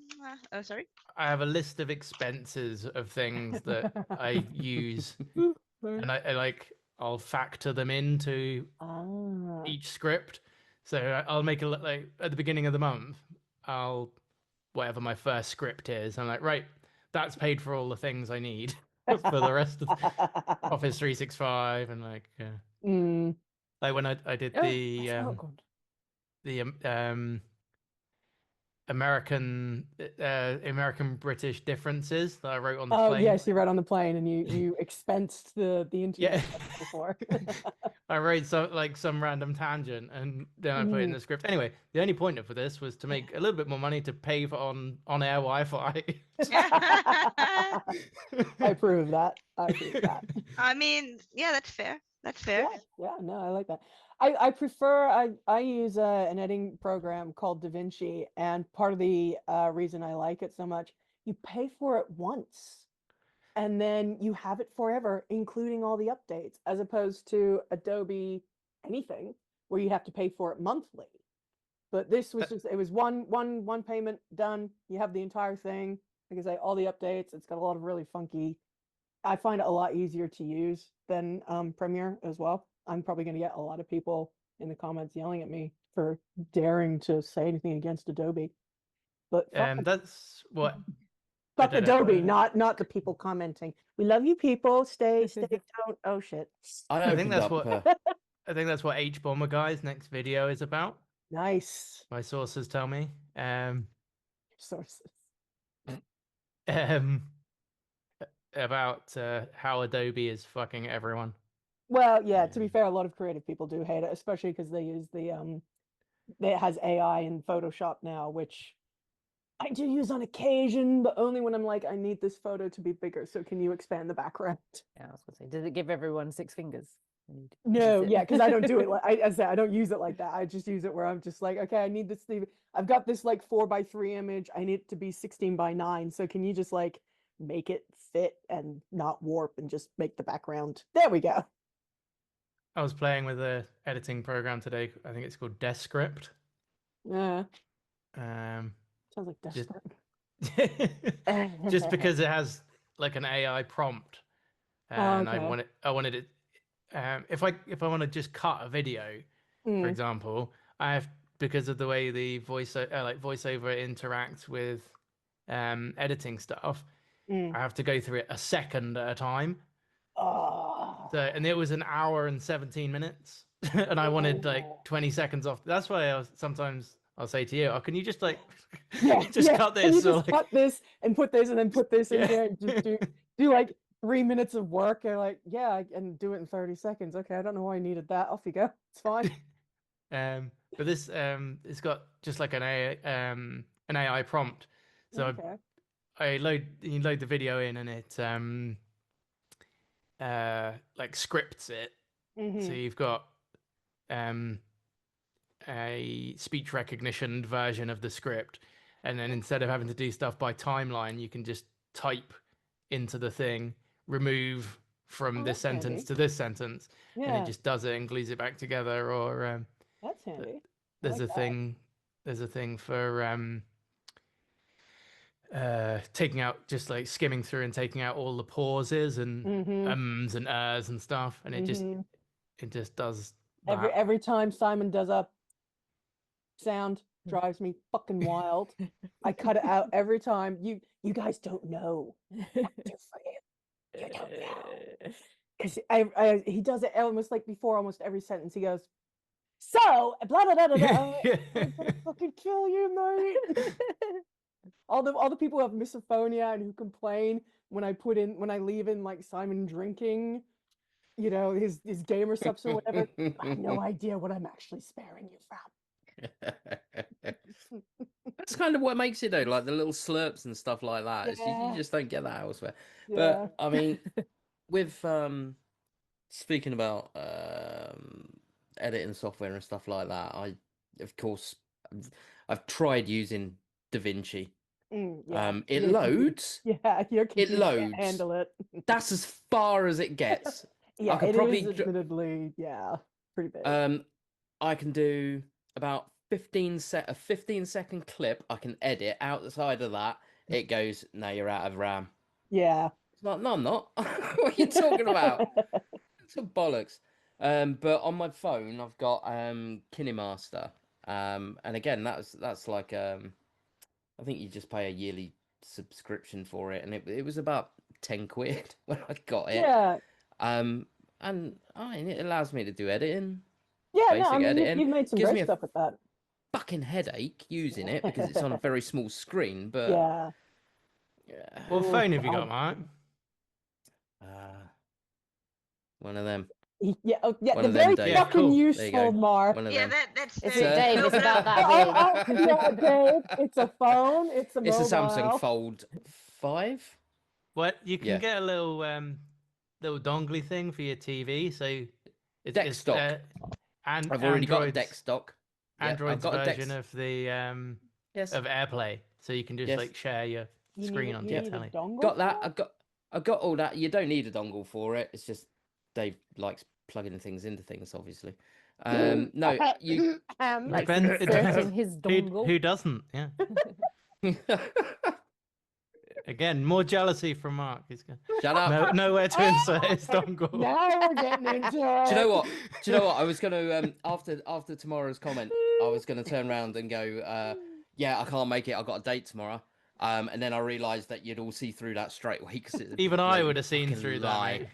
oh, sorry. I have a list of expenses of things that I use, and I'll factor them into Ah. each script. So I'll make like at the beginning of the month, I'll whatever my first script is. I'm like, right, that's paid for all the things I need for the rest of Office 365, and Mm. like when I did Oh, the that's not good. American British differences that I wrote on the Oh plane. yes, you read on the plane and you expensed the internet Yeah. before. I wrote some random tangent and then I put it in the script. Anyway, the only point of this was to make a little bit more money to pay for on-air Wi-Fi. I approve of that. I approve of that. I mean, yeah, that's fair. That's fair. Yeah, no, I like that. I prefer I use an editing program called DaVinci, and part of the reason I like it so much, you pay for it once, and then you have it forever, including all the updates, as opposed to Adobe anything where you have to pay for it monthly. But this was just it was one payment done. You have the entire thing. Like I say, all the updates. It's got a lot of really funky. I find it a lot easier to use than Premiere as well. I'm probably going to get a lot of people in the comments yelling at me for daring to say anything against Adobe. But fuck, That's what fuck don't know. Adobe, not the people commenting. We love you, people. Stay, don't. Oh shit. I think opened that's up. what- I think that's what H Bomber Guy's next video is about. Nice My sources tell me. sources. About how Adobe is fucking everyone. Well, yeah. To be Yeah. fair, a lot of creative people do hate it, especially because they use the it has AI in Photoshop now, which I do use on occasion, but only when I'm like, I need this photo to be bigger. So can you expand the background? Yeah, I was gonna say, does it give everyone 6 fingers? No, Use it. yeah, because I don't do it like I say I don't use it like that. I just use it where I'm just like, okay, I need this thing. I've got this like 4:3 image. I need it to be 16:9. So can you just like make it fit and not warp and just make the background? There we go. I was playing with a editing program today. I think it's called Descript. Yeah, Um, sounds like Just- desperate. just because it has like an AI prompt, and okay. I wanted it. If I want to just cut a video, for Mm, example, I have because of the way the voiceover interacts with editing stuff. mm. I have to go through it a second at a time. Oh. So, and it was an hour and 17 minutes, and I wanted like 20 seconds off. That's why sometimes I'll say to you, "Oh, can you just like just cut Can you this?" Or just like, cut this and put this and then put this in Yeah. here and just do like 3 minutes of work and like and do it in 30 seconds. Okay, I don't know why I needed that. Off you go. It's fine. but this it's got just like an AI prompt. So Okay. you load the video in, and it like scripts it. So Mhm. you've got a speech recognition version of the script, and then instead of having to do stuff by timeline, you can just type into the thing, remove from Oh, this that's handy. sentence to this sentence, and Yeah, it just does it and glues it back together. Or that's handy. I there's like a that. thing. There's a thing for taking out, just like skimming through and taking out all the pauses and Mhm. ums and ers and stuff, and it just Mhm. does that. Every time Simon does a sound drives me fucking wild. I cut it out every time. You guys don't know. You don't know. Because he does it almost like before almost every sentence. He goes, so blah blah blah blah. Blah. I'm gonna fucking kill you, mate. all the people who have misophonia and who complain when I leave in like Simon drinking, you know, his gamer subs or whatever. I have no idea what I'm actually sparing you from. That's kind of what makes it though, like the little slurps and stuff like that. You Yeah. just don't get that elsewhere. Yeah. But I mean, with speaking about editing software and stuff like that, of course I've tried using DaVinci. Yeah. It Your computer- loads. Yeah, your computer can't loads. handle it. That's as far as it gets. Yeah, could it probably is admittedly, yeah, pretty big. I can do about a 15-second clip. I can edit. Outside of that, it goes, no, you're out of RAM. Yeah. It's like, no, I'm not. What are you talking about? It's a bollocks. But on my phone, I've got KineMaster. And again, that's like I think you just pay a yearly subscription for it, and it was about 10 quid when I got it. Yeah. And I mean, it allows me to do editing. Yeah, no, Basic I mean, editing. you've made some Gives great me a stuff with that. fucking headache using it because it's on a very small screen. But Yeah. What Oh, phone have you got, God. Mark? One of them. Yeah, oh, yeah, One the of them, very Dave. Yeah, fucking cool. There you useful, go. Mark. One of Yeah, them. that's It's very Dave, it's noble about of- that big. Yeah, Dave, it's a phone, it's a It's mobile. a Samsung Fold 5. What you can Yeah. get a little dongly thing for your TV, so it's Deck stock. and I've already got a Android's- deck stock. Yep, Android's I've got a deck. version of the Yes. of AirPlay, so you can just Yes. like share your You screen need, onto you your need a telly. dongle Got for that. I've got all that. You don't need a dongle for it. It's just Dave likes plugging things into things, obviously. No, you. Like Depends- it inserting depends his Who, dongle. who doesn't? Yeah. Again, more jealousy from Mark. He's got Shut up. nowhere to insert his dongle. Now we're getting into it. Do you know what? Do you know what? I was gonna after tomorrow's comment, I was gonna turn around and go, yeah, I can't make it. I've got a date tomorrow. And then I realised that you'd all see through that straight away because Even I would have seen through that. Mate.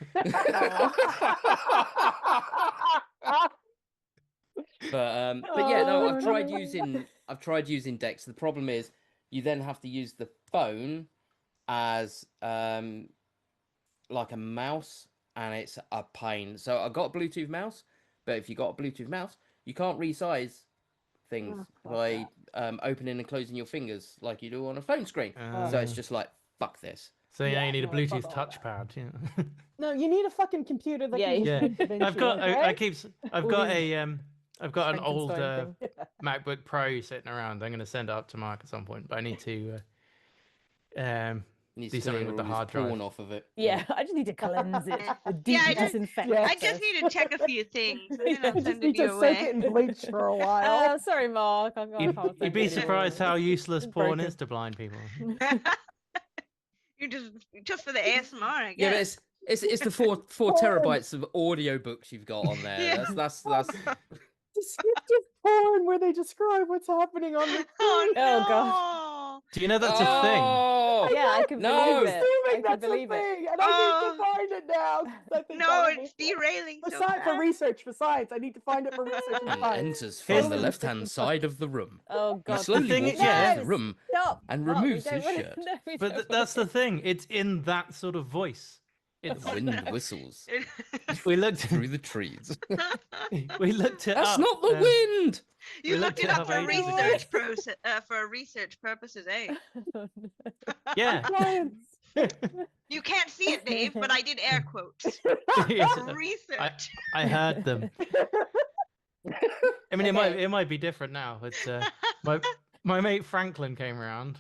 But yeah, no, Oh, I've tried using Dex. The problem is you then have to use the phone as like a mouse, and it's a pain. So I've got a Bluetooth mouse, but if you got a Bluetooth mouse, you can't resize things by opening and closing your fingers like you do on a phone screen. So it's just like, fuck this. So yeah, Yeah, you need a no, fuck Bluetooth all that. touchpad. Yeah. No, you need a fucking computer that Yeah, can yeah. just print I've got. DaVinci, I've All got these I've got an old Frankenstein thing. MacBook Pro sitting around. I'm going to send it up to Mark at some point, but I need to Needs do to something clear with the all his hard drive. porn off of it. Yeah, I just need to cleanse it. A deep I just- disinfect. yeah. I just need to check a few things, and then I'll I just send need it to your soak way. it in bleach for a while. Sorry, Mark. I can't You'd send be it surprised anymore. how useless It's porn broken. is to blind people. You just for the ASMR, I Yeah, but guess. it's the four Porn. terabytes of audiobooks you've got on there. Yeah. That's Descriptive porn where they describe what's happening on the screen. Oh no! Oh, God. Do you know that's a thing? Oh, Yeah, I can No. believe it. I Assuming can that's believe a it. thing, and I need to Oh. find it now. 'cause I think No, that would it's be- derailing. for so science, for bad. research, for science. I need to find it for research and and science. enters Here's from the the- left-hand side of the room. Oh, He God. slowly thing walks is- yeah. into the room Stop. and Mark, we removes don't his wanna- shirt. no, we But don't that's the wanna- thing. It's in that sort of voice. It's, The wind whistles we looked through the trees. we looked it That's up. not the wind. You We looked looked it it up up for ages ago. research process, for research purposes, eh? Yeah. Science. You can't see it, Dave, but I did air quotes. Yes, Research. I heard them. I mean, Okay. it might be different now. It's my mate Franklin came around.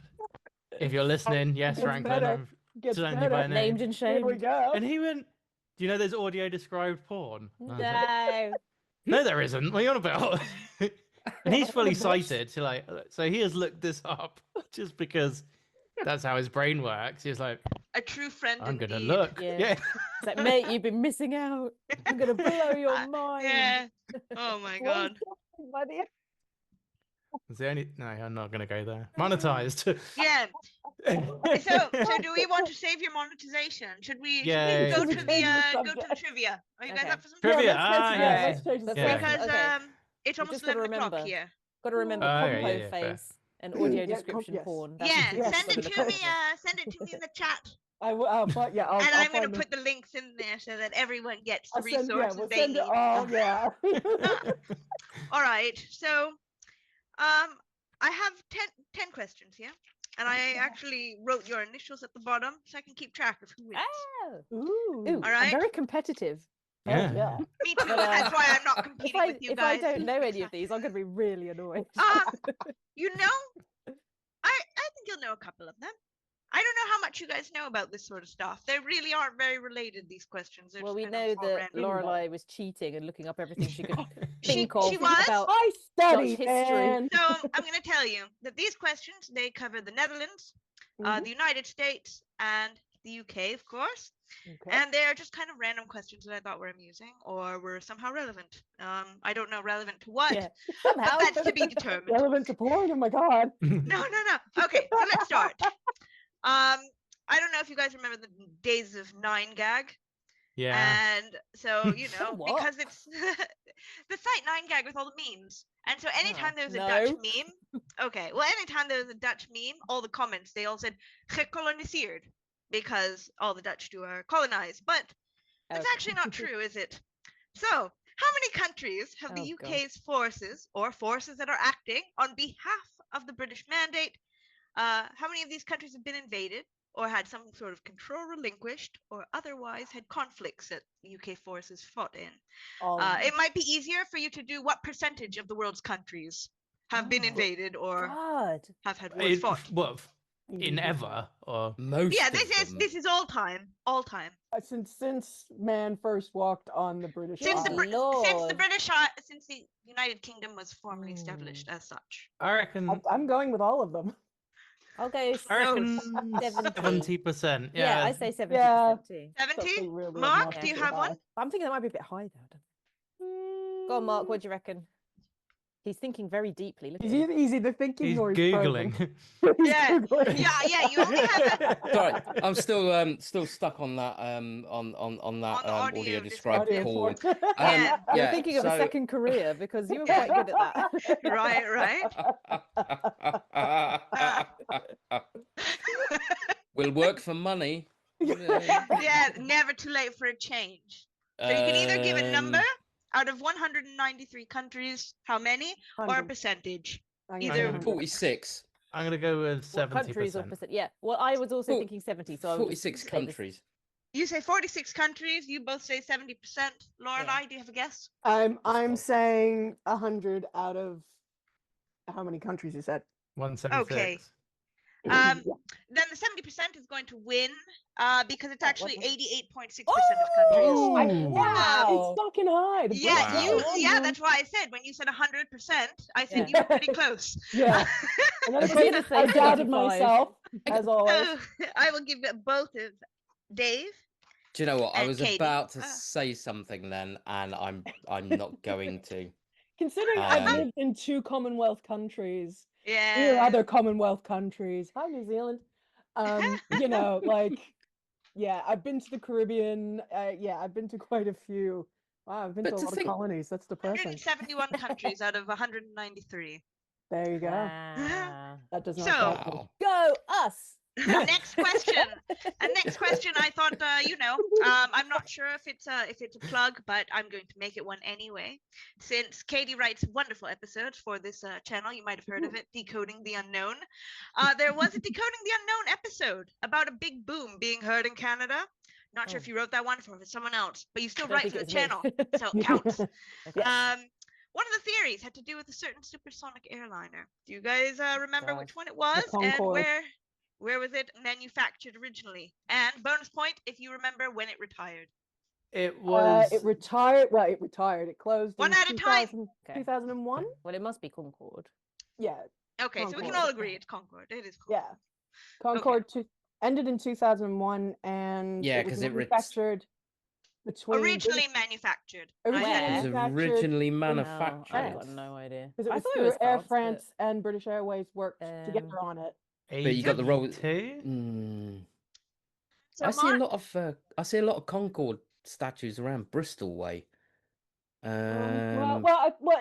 If you're listening, yes, Gets Franklin, better. I'm Gets telling you by better. name. Named and Here we shamed. go. And he went, "Do you know there's audio described porn?" And I was like, No. no, there isn't. What are you on about? And he's fully sighted. So he has looked this up just because that's how his brain works. He's like, A true friend I'm gonna indeed. look. Yeah. Yeah. It's like, mate, you've been missing out. I'm gonna blow your mind. Yeah. Oh my god. By the end. It's the only. No, I'm not gonna go there. Monetized. Yeah. So do we want to save your monetization? Should we Yeah, go yeah, to yeah. the go to the trivia? Are you guys Okay. up for some Trivia, Yeah, yeah. let's change the But Yeah. subject. Because Okay. it's We've almost just gotta 11 o'clock remember. here. Got to remember Oh, compo yeah, fair. face and audio Yeah, description yes. porn. That's Yeah, the Yes. send thing it we've to gotta me. remember. Send it to me in the chat, I will. But yeah, I'll. and I'll I'm gonna find put the links in there so that everyone gets the I'll send. Yeah, resources we'll they send need. it all. Yeah. All right. So, I have 10 questions here, and I actually wrote your initials at the bottom so I can keep track of who wins. Oh. Ooh. Ooh, All I'm right. very competitive. Yeah. Yeah. Me too. But, That's why I'm not If competing I with you if I guys. don't know any of these, I'm gonna be really annoyed. You know, I think you'll know a couple of them. I don't know how much you guys know about this sort of stuff. They really aren't very related, these questions. They're Well, just we kind of know all that random. Lorelei was cheating and looking up everything she could She think of was. about I study, history. man. So I'm going to tell you that these questions, they cover the Netherlands, Mhm. the United States, and the UK, of course. Okay. And they're just kind of random questions that I thought were amusing or were somehow relevant. I don't know relevant to what, Yeah, but somehow. that's to be determined. Relevant to porn. Oh my god. No. Okay, so let's start. I don't know if you guys remember the days of 9gag. Yeah. And so, you know, What? because it's the site 9gag with all the memes. And so anytime there was a no. Dutch meme, okay, well, anytime there was a Dutch meme, all the comments, they all said gekoloniseerd, because all the Dutch do are colonized. But that's Okay. actually not true, is it? So, how many countries have the Oh, God. UK's forces, or forces that are acting on behalf of the British mandate, how many of these countries have been invaded, or had some sort of control relinquished, or otherwise had conflicts that the UK forces fought in? All of It might be easier for you to do what percentage of the world's countries have been Oh, invaded or God. have had wars fought. What? them. In ever or Most Yeah, of them. this is all time, all time. Since man first walked on the British Since the Good Isles. Lord. since the United Kingdom was formally established as such. I reckon. I'm going with all of them. I'll go I reckon 70. 70%. Yeah, Yeah. I say 70% Yeah. too. 70? Something really Mark, Yeah. do you obnoxiously have high. one? I'm thinking that might be a bit high though. Go on, Mark. What do you reckon? He's thinking very deeply. Look Is at him. he either thinking He's or he's frozen? googling. He's Yeah. Googling. Yeah, you only have Sorry, I'm still stuck on that on that On the audio audio described Audio porn. porn. Yeah. You're yeah, thinking of a so- second career because you were Yeah. quite good at that. Right. Will work for money. Yeah, never too late for a change. So you can either give a number Um, out of 193 countries, how many, or a 100. percentage. I'm Either going 46. I'm gonna go with What countries or 70%. percent? Yeah. Well, I was also Four- thinking 70. So I would 46 say this- countries. You say 46 countries, you both say 70%. Lorelei, do you have a guess? I'm saying 100 out of how many countries you said? 176. Um, Yeah. Then the 70% is going to win because it's actually 88.6% of Oh, countries. Ooh. wow. It's fucking high. The Yeah, British Wow. are yeah, one. that's why I said when you said 100%, I said Yeah. you were pretty close. Yeah. And then I was again, gonna say I doubted 75. myself, as always. So I will give it both of Dave. Do you know what? I And was Katy. about to say something then, and I'm not going to. Considering I've Um, lived in 2 Commonwealth countries, or Yeah. other Commonwealth countries. Hi, New Zealand. You know, like, yeah, I've been to the Caribbean. Yeah, I've been to quite a few. Wow, I've been But to a to lot think- of colonies. That's depressing. 171 countries out of 193. There you go. Wow. That does not So- count. Wow. Go us. Next question. And next question, I thought, I'm not sure if it's a plug, but I'm going to make it one anyway. Since Katy writes wonderful episodes for this channel, you might have heard of it, Decoding the Unknown. There was a Decoding the Unknown episode about a big boom being heard in Canada. Not sure Oh. if you wrote that one for someone else, but you still Don't write think for the it was me. channel, so it counts. Okay. one of the theories had to do with a certain supersonic airliner. Do you guys remember Gosh. which one it was and Concorde. where was it manufactured originally? And bonus point if you remember when it retired. It was. It retired. Well, it retired. It closed One in at a time. Okay. 2001. Well, it must be Concord. Yeah, Okay, so we can Concorde. all agree it's Concorde. It is Concorde. yeah. Concorde ended in 2001, and Yeah, it was 'cause it manufactured between Originally manufactured. Originally I It was said. manufactured originally No, I've manufactured. got no idea. because it I was thought through it was Air France, France and British Airways worked Um, together on it. But you got the role. 82? So I see a Mark, lot of Concorde statues around Bristol way. Well,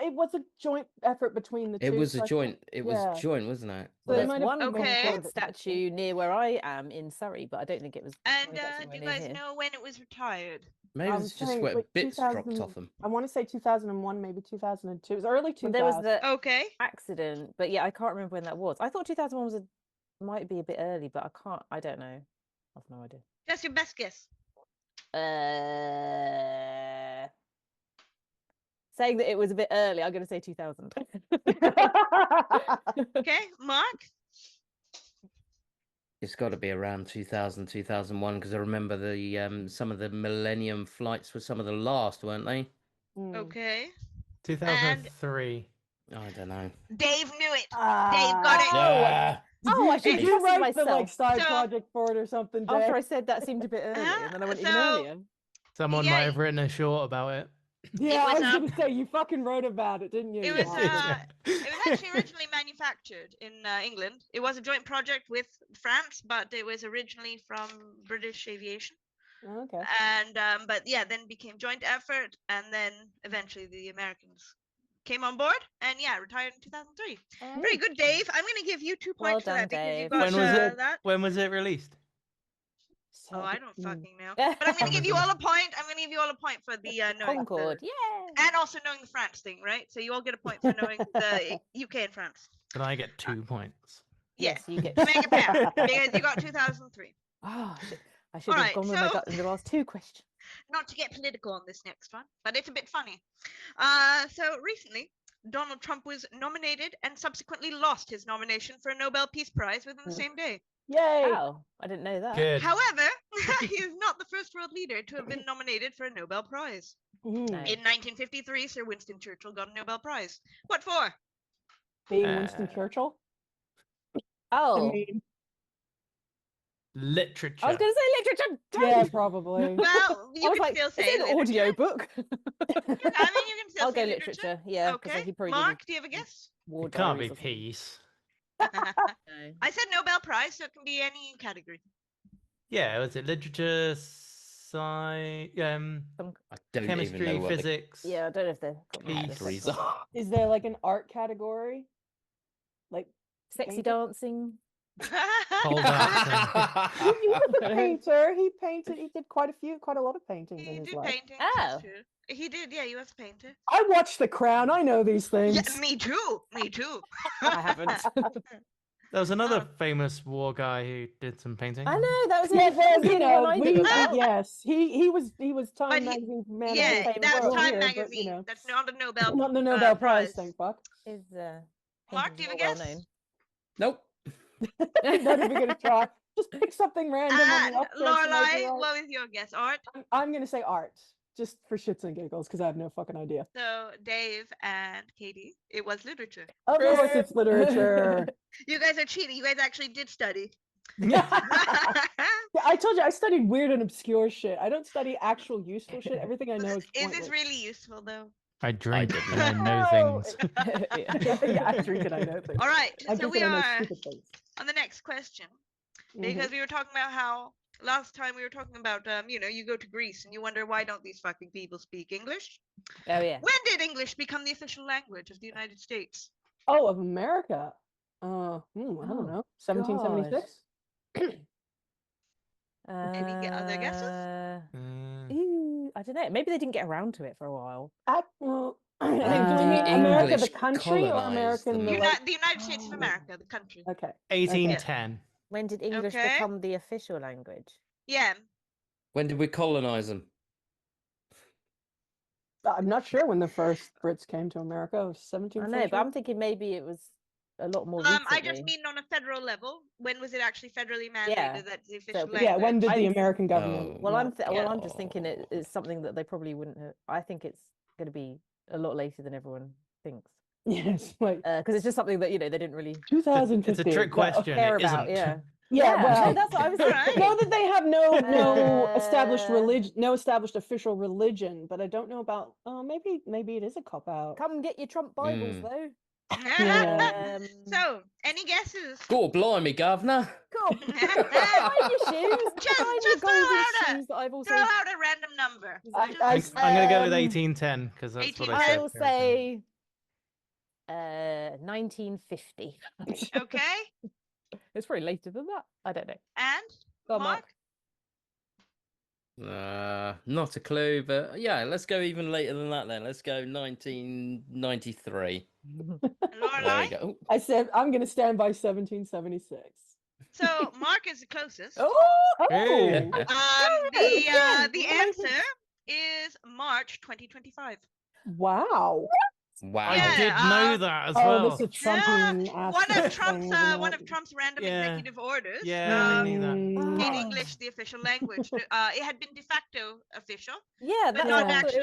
it was a joint effort between the two. It was so a I joint. think- It was yeah. joint, wasn't it? So Well, they there's might have one Okay. Concorde statue near where I am in Surrey, but I don't think it was. and manufactured do you anywhere guys near here. know when it was retired? Maybe I'm it's just saying, where like, bits dropped 2000 off them. I want to say 2001, maybe 2002. It was early 2000. Well, there was the Okay. accident, but yeah, I can't remember when that was. I thought 2001 was might be a bit early, but I don't know. I've no idea. That's your best guess. Saying that it was a bit early, I'm going to say 2000. Okay, Mark? It's got to be around 2000, 2001, because I remember the some of the Millennium flights were some of the last, weren't they? Mm. Okay. 2003. I don't know. Dave knew it. Ah. Dave got it. Ah, Oh, I should Did have you trusted write the like myself. side So- project for it or something, Dave? After I said that seemed a bit early, and then I went even so- earlier. Someone Yeah, might have written a short about it. Yeah, I was, was gonna say you fucking wrote about it, didn't you? It you was bastard? it was actually originally manufactured in England. It was a joint project with France, but it was originally from British Aviation. Okay. And but yeah, then became joint effort, and then eventually the Americans came on board, and yeah, retired in 2003. Very good, Dave. I'm going to give you 2 Well points for done, that because you Dave. got When was it? that. When was it released? Oh, I don't fucking know. Mm. But I'm going to give you Amazon. all a point. I'm going to give you all a point for the knowing Concord, the, yeah. and also knowing the France thing, right? So you all get a point for knowing the UK and France. Can I get 2 points? Yeah, Yes, you get. to make a pair because you got 2003. Oh, I should have Alright, gone with my so- gut in the last 2 questions. Not to get political on this next one, but it's a bit funny. So recently, Donald Trump was nominated and subsequently lost his nomination for a Nobel Peace Prize within the same day. Yay! Wow, I didn't know that. Good. However, he is not the first world leader to have been nominated for a Nobel Prize. Mhm. No. In 1953, Sir Winston Churchill got a Nobel Prize. What for? Being Winston Uh, Churchill. Oh, I mean, Literature. I was going to say literature. yeah, too. probably. Well, you I was can like, still is say it an literature. audio book? I mean, you can still I'll say go literature. literature. Yeah, because Okay, he probably Mark, do you have a guess? It can't be peace. I said Nobel Prize, so it can be any category. Yeah, was it literature, I don't even chemistry, know what the physics? Yeah, I don't know if they're categories are. Is there like an art category? Like sexy painting? dancing. Pole dancing. he was a painter. He painted. He did quite a lot of paintings in He his did life. paintings. Oh. That's true. He did, yeah, he was a painter. I watched The Crown. I know these things. Yeah, me too. Me too. I haven't. There was another Um, famous war guy who did some painting. I know that was Yeah, well, the you one know, I knew about. yes, he was Time But he- Magazine's man yeah, of the same that was world Time here, Magazine. but, you know, That's not a Nobel. not the Nobel Prize Prize. thing. Fuck. Is Mark, do you have a well guess? known. Nope. Not even gonna try. Just pick something random on the off chance it might be Lorelei, right. what was your guess? Art. I'm gonna say art, just for shits and giggles, because I have no fucking idea. So Dave and Katie, it was literature. Of course, it's literature. You guys are cheating. You guys actually did study. Yeah, I told you I studied weird and obscure shit. I don't study actual useful shit. Everything I know is Is this pointless. really useful though? I drink didn't and I know know. things. Yeah, I drink it. I know things. All right. I So drink we it. I know are stupid things. on the next question Mhm. because we were talking about how last time we were talking about you go to Greece and you wonder why don't these fucking people speak English? Oh yeah. When did English become the official language of the United States? Oh, of America. I Oh, don't know. 1776. Any other guesses? I don't know. Maybe they didn't get around to it for a while. Well, I think think, do we the mean America, the English country, or colonised American, them. the like? The United States of Oh. America, the country. Okay. 1810. When did English Okay. become the official language? Yeah. When did we colonize them? I'm not sure when the first Brits came to America. It was 17th I know, century. but I'm thinking maybe it was a lot more I recently. just mean on a federal level. When was it actually federally mandated Yeah. that the official but- Yeah, when did language? the I'm- American government? Oh. Well, yeah. I'm just thinking it's something that they probably wouldn't have. I think it's going to be a lot later than everyone thinks. Yes, like Because it's just something that, they didn't really 2015. It's a trick question. care It about. isn't. Yeah. Yeah, no, well, that's what I was Alright. thinking. know that they have no established Uh, religion, no established official religion, but I don't know about. Maybe it is a cop out. Come get your Trump Bibles, Mm. though. Yeah. So, any guesses? God blimey, governor. Cool. Find your shoes. Just Find your throw golden out a- shoes that I've also. Throw out a random number. I- I'm going to go with Um, 1810 because that's what I 1810. said. I will say 1950. Okay. It's probably later than that. I don't know. And Go on, Mark? Not a clue, but yeah, let's go even later than that then. Let's go 1993. There we Lorelei? go. Ooh, I said I'm going to stand by 1776. So Mark is the closest. Hey. The answer is March 2025. Wow. wow. I Yeah, did know that as well. This is a Trumpian One of Trump's random Yeah. executive orders. Yeah, I knew that. Made Oh. English the official language. It had been de facto official, Yeah, but that's not what I thought it was.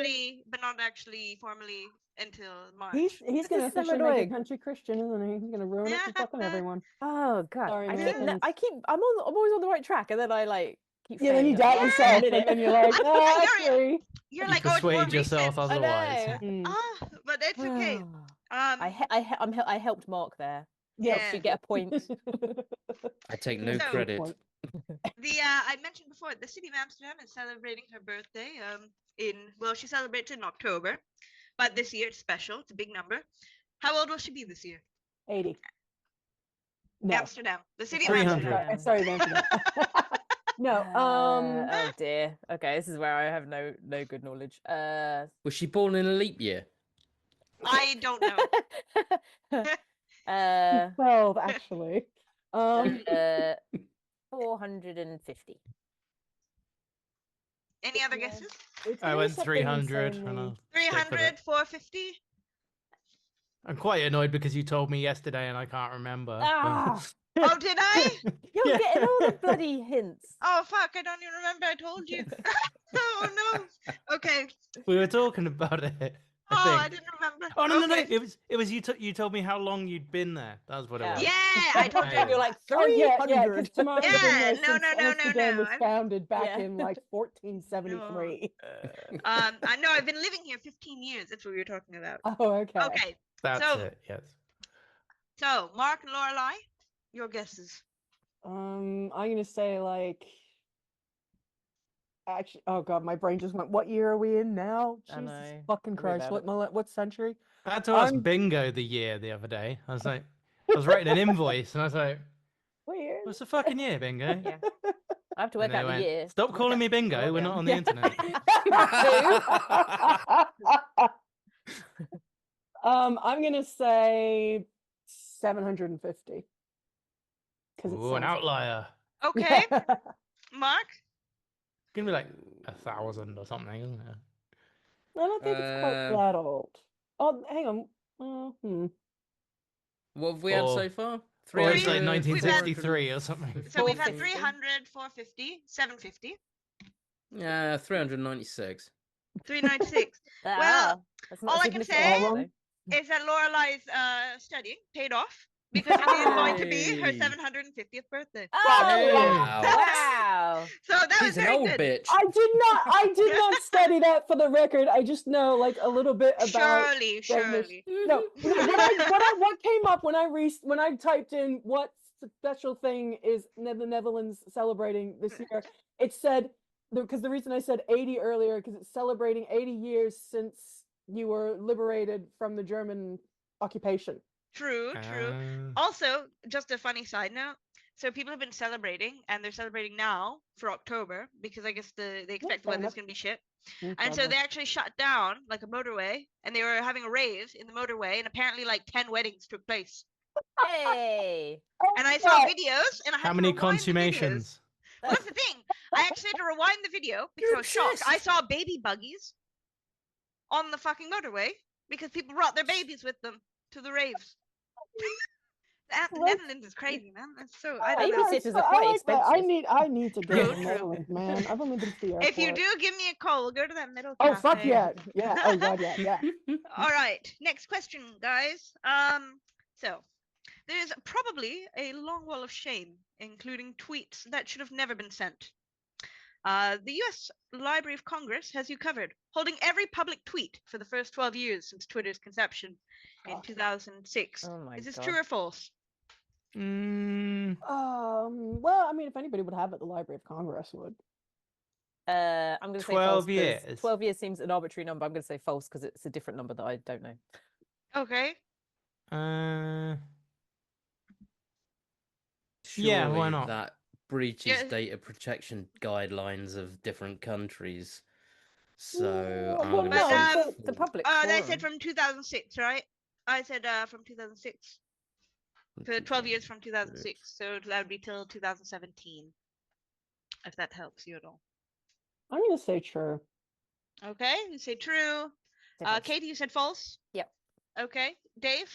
actually formally until March. He's This going is to so officially make annoying. a country Christian, isn't he? He's going to ruin it for fucking everyone. Oh god, Sorry, I'm Americans. I'm always on the right track, and then I keep. Yeah, then you failing doubt at the last yourself, minute. and then you're like, I- oh, you're- actually. You're You like, oh, it's more persuade yourself recent. otherwise. know. Mm. But it's okay. I helped Mark there. Yeah. Helped you get a point. I take no So- credit. I mentioned before, the city of Amsterdam is celebrating her birthday. She celebrates in October, but this year it's special. It's a big number. How old will she be this year? 80. No. Amsterdam, the city of 300. Amsterdam. Sorry, Amsterdam. No. Oh dear. Okay, this is where I have no good knowledge. Was she born in a leap year? I don't know. 12, actually. 450. Any other Yeah. guesses? It's I gonna be went something 300 and insanely- I'll stick with 300, it. 450? I'm quite annoyed because you told me yesterday and I can't remember. Ah, Oh, did I? you're Yeah. getting all the bloody hints. Oh, fuck, I don't even remember I told you. Oh, no. Okay. We were talking about it. Oh, I think. didn't remember. Oh no, no, Okay. no! It was you. You told me how long you'd been there. That was what it Yeah. was. Yeah, I told you. Yeah. You're like Oh, yeah, 300. because Tamara's been Yeah, there no, since no, no, Amsterdam was I'm- founded back Yeah. in like 1473. I know I've been living here 15 years. That's what we were talking about. Oh, okay. Okay, That's So- it. Yes. so Mark and Lorelei, your guesses. I'm gonna say actually, oh god, my brain just went. What year are we in now? I Jesus know. fucking Tell me Christ! about What century? I had to ask I'm- Bingo the year the other day. I was like, I was writing an invoice and I was like, What year? what's the fucking year, Bingo? Yeah. I have to And work they out the went, year. Stop Work calling out me Bingo. what We're they not are. on the internet. I'm gonna say 750. Ooh, an outlier. Okay, Mark. It's gonna be like 1,000 or something, isn't it? I don't think it's quite that old. Oh, hang on. What have we had Or- so far? Or it's like 300, 1963 or something. So we've had 450. 300, 450, 750, Yeah, 396. 396. Ah, Well, that's not all a I can significant say- amount, Is that Lorelei's studying paid off because it is going to be her Hey. 750th birthday. though. Oh, Hey. wow. So that was She's an very old good. bitch. I did not study that for the record. I just know like a little bit about. Surely, Danish- surely. No, what came up when I typed in what special thing is the Netherlands celebrating this year? It said because the reason I said 80 earlier because it's celebrating 80 years since you were liberated from the German occupation. True, true. Also, just a funny side note. So people have been celebrating, and they're celebrating now for October because I guess they expect the fair weather's enough. gonna be shit. Mm, And God so knows. they actually shut down like a motorway, and they were having a rave in the motorway, and apparently like 10 weddings took place. Hey. And I saw Yeah. videos, and I had How to many rewind the videos. consummations? Well, that's the thing. I actually had to rewind the video because I was shocked. I saw baby buggies on the fucking motorway because people brought their babies with them to the raves. The What? Netherlands is crazy, man. That's so I don't know. Babysitters are I quite like that. expensive. I need to go True, to the true. Netherlands, man. I've only been to the airport. If you do, give me a call. We'll go to that middle Oh cafe. fuck yeah, yeah. Oh god, yeah. All right, next question, guys. So there's probably a long wall of shame, including tweets that should have never been sent. The U.S. Library of Congress has you covered, holding every public tweet for the first 12 years since Twitter's conception in 2006. Oh my Is this God. true or false? Well, I mean, if anybody would have it, the Library of Congress would. I'm going to say 12 false. 'cause years. 12 years seems an arbitrary number. I'm going to say false because it's a different number that I don't know. Okay. Yeah, why Surely not? That breaches Yeah. data protection guidelines of different countries. So Yeah, I'm well, gonna no, say but the false. public They forum. said from 2006, right? I said from 2006. For 12 years from 2006, so that would be till 2017. If that helps you at all. I'm gonna say true. Okay, you say true. Say false. Katie, you said false. Yep. Okay, Dave,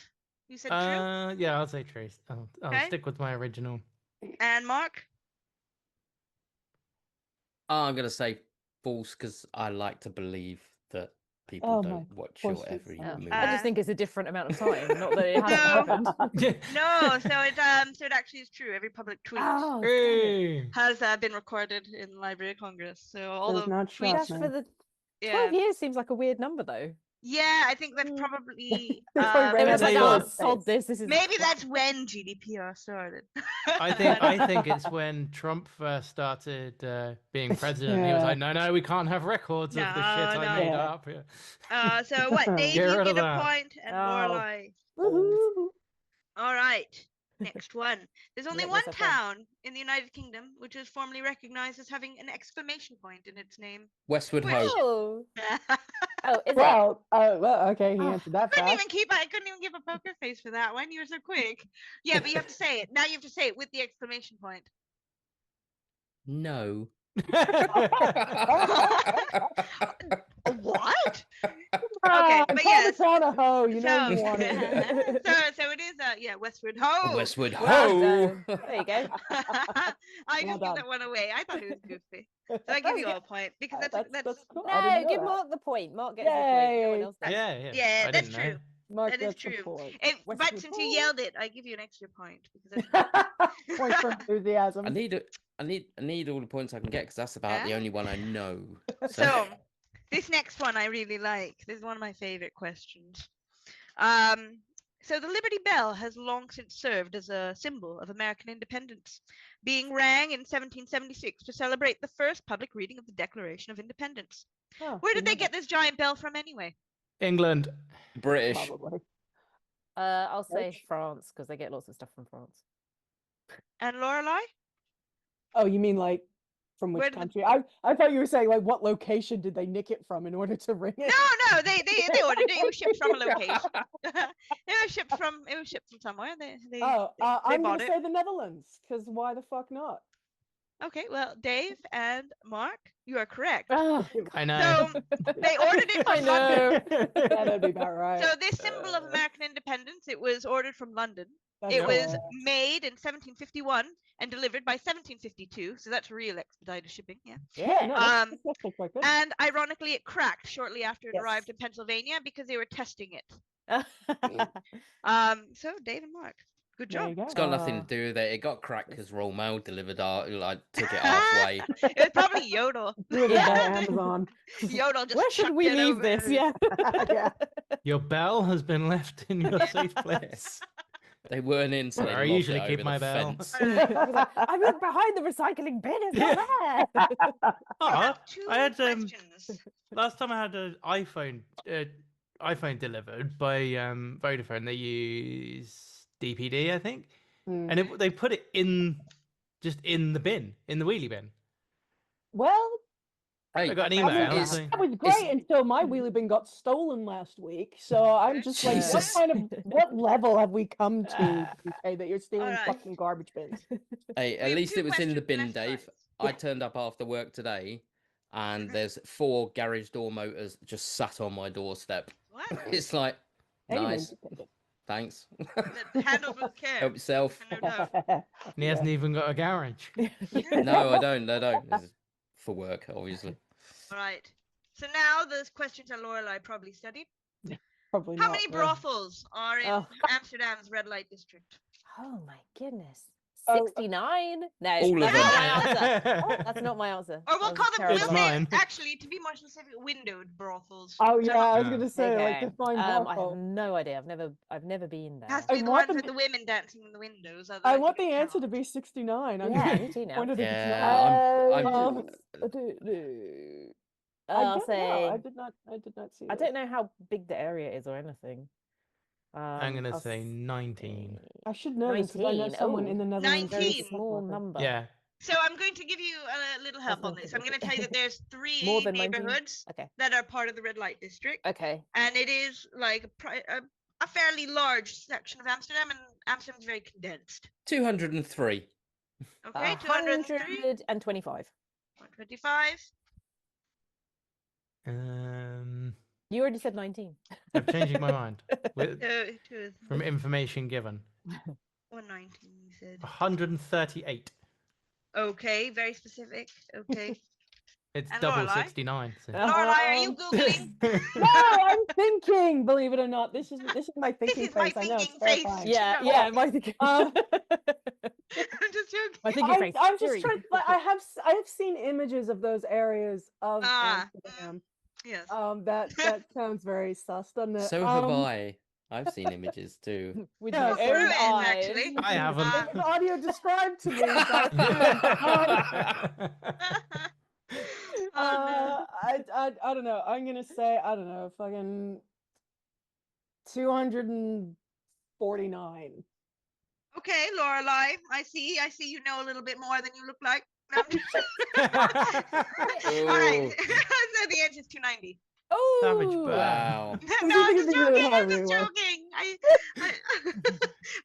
you said true. Yeah, I'll say true. I'll Okay. stick with my original. And Mark. I'm gonna say false because I like to believe that people Oh don't my watch your course you every don't. move. I just think it's a different amount of time, not that it hasn't No. happened. No, so it actually is true. Every public tweet Oh, damn it. Hey! has been recorded in the Library of Congress. So all Does the not shock That's me. for the 12 yeah, years seems like a weird number though. yeah, I think that's probably They probably It ran was out like, of oh, space. sod this is maybe that's when GDPR started. I think it's when Trump first started being president. He was Yeah. like, no, we can't have records of the shit No, I no. made Yeah. up. Yeah. So what, Dave, Get you rid of get a that. point, and Oh. Lorelei. Woohoo. All right, next one. There's only Let one myself down. town in the United Kingdom which is formally recognized as having an exclamation point in its name. Westwood Which- Ho. Oh, I oh, is it? Well, okay, he Oh, answered that couldn't fast. even keep. I couldn't even give a poker face for that one. You were so quick. Yeah, but you have to say it now. You have to say it with the exclamation point. No. What? Ah, but call yes. the town a hoe. You know So, you want it. so it is. Yeah, Westwood Ho. Westwood Well Ho. done. There you go. I Well just give done. that one away. I thought it was goofy. So I give you all a point because that's cool. I didn't No, know give that. Mark the point. Mark gets the point. No one Yay. else does. yeah. Yeah, I that's didn't know. true. Mark That is gets the true. point. But Westwood since you Ho. yelled it, I give you an extra point because that's Point for enthusiasm. I need all the points I can get because that's about the Yeah. only one I know. So this next one I really like. This is one of my favorite questions. So the Liberty Bell has long since served as a symbol of American independence, being rang in 1776 to celebrate the first public reading of the Declaration of Independence. Oh, Where did they didn't know get this giant bell from anyway? England. British. that. Probably. I'll say French? France because they get lots of stuff from France. And Lorelei? Oh, you mean like from Where which did the- country? I thought you were saying like what location did they nick it from in order to ring it? No, they ordered it. It was shipped from a location. It was shipped from somewhere. They I'm bought gonna it. say the Netherlands because why the fuck not? Okay, well, Dave and Mark, you are correct. Oh, I know. So they ordered it I from London. know. That'd be about right. So this symbol of American independence, it was ordered from London. That's It was badass. made in 1751 and delivered by 1752. So that's real expedited shipping, yeah. Yeah, no, that's, Um, that's quite good. And ironically, it cracked shortly after it Yes. arrived in Pennsylvania because they were testing it. Oh. So Dave and Mark, good There job. you go. It's got nothing to do with it. It got cracked because Royal Mail delivered like took it halfway. It was probably Yodel. Delivered by Yeah. Amazon. Yodel just Where should chucked we it leave over. this? Yeah. Yeah. Your bell has been left in your safe place. They weren't in, so they Where I lobbed usually it keep over my the bell. fence. I looked behind the recycling bin. It's not there. I Oh, have two I had questions. last time I had an iPhone delivered by Vodafone. They use DPD, I think, Mm. and they put it just in the bin, in the wheelie bin. Well, Hey, I got an I email. mean, it's- saying- that was great until my wheelie bin got stolen last week. So I'm just like, Jesus. what level have we come to, UK, that you're stealing Alright. fucking garbage bins? hey, We at have least two it was in the questions bin, left, Dave. guys. I turned up after work today and there's 4 garage door motors just sat on my doorstep. What? It's like, Anyone nice, could take it. thanks. Handled with care. Help yourself. No doubt. And he hasn't even got a garage. No, I don't. This is for work, obviously. All right. So now the questions that Lorelei probably studied. Probably How not. many brothels are in Oh. Amsterdam's red light district? Oh my goodness. Oh. 69? No, All of that's not my them. answer. That's not my answer. Or we'll That was call them, terrible. we'll It's say, mine. actually, to be more specific, windowed brothels. Oh So yeah, I was Yeah. gonna say like Okay. define I have brothel. no idea. I've never been It has there. to be I the want ones them with the women dancing in the windows. I otherwise want you the don't answer to count. be 69. I'm Yeah, just me too now. pointed at Yeah, I'm. Um, I I'll don't know. say I did not see. I this. don't know how big the area is or anything. I'm going to I'll say 19. I should know this because I know 19. someone Oh, in the Netherlands. very 19. small number. Yeah. So I'm going to give you a little help on this. I'm going to tell you that there's 3 More than 19? neighborhoods Okay. that are part of the red light district. Okay. And it is like a fairly large section of Amsterdam, and Amsterdam's very condensed. 203. Okay, 203, 125. 125. You already said 19. I'm changing my mind. With, Two, from information given. 119, you said. 138. Okay, very specific. Okay. It's And double Lorelei? 69. So. Lorelei, are you Um, Googling? No, I'm thinking. Believe it or not, this is my This thinking is my face. I know it's thinking face. terrifying. Yeah, No. yeah. My thinking. Um, I'm just joking. My thinking face. I'm just Three. trying. Like, I have seen images of those areas of Ah, Amsterdam. Yes. That sounds very sus, doesn't it? So have I. I've seen images too. With Yeah, your so own ruined, eyes. actually. I haven't. It was audio described to me. but, Oh, no. I don't know. I'm gonna say I don't know. Fucking 249. Okay, Lorelei, I see you know a little bit more than you look like. No, I'm just- All right. So the answer is 290. Oh, Savage bird. Wow. No, I'm think just it'd be really joking. high, I'm just really well. joking.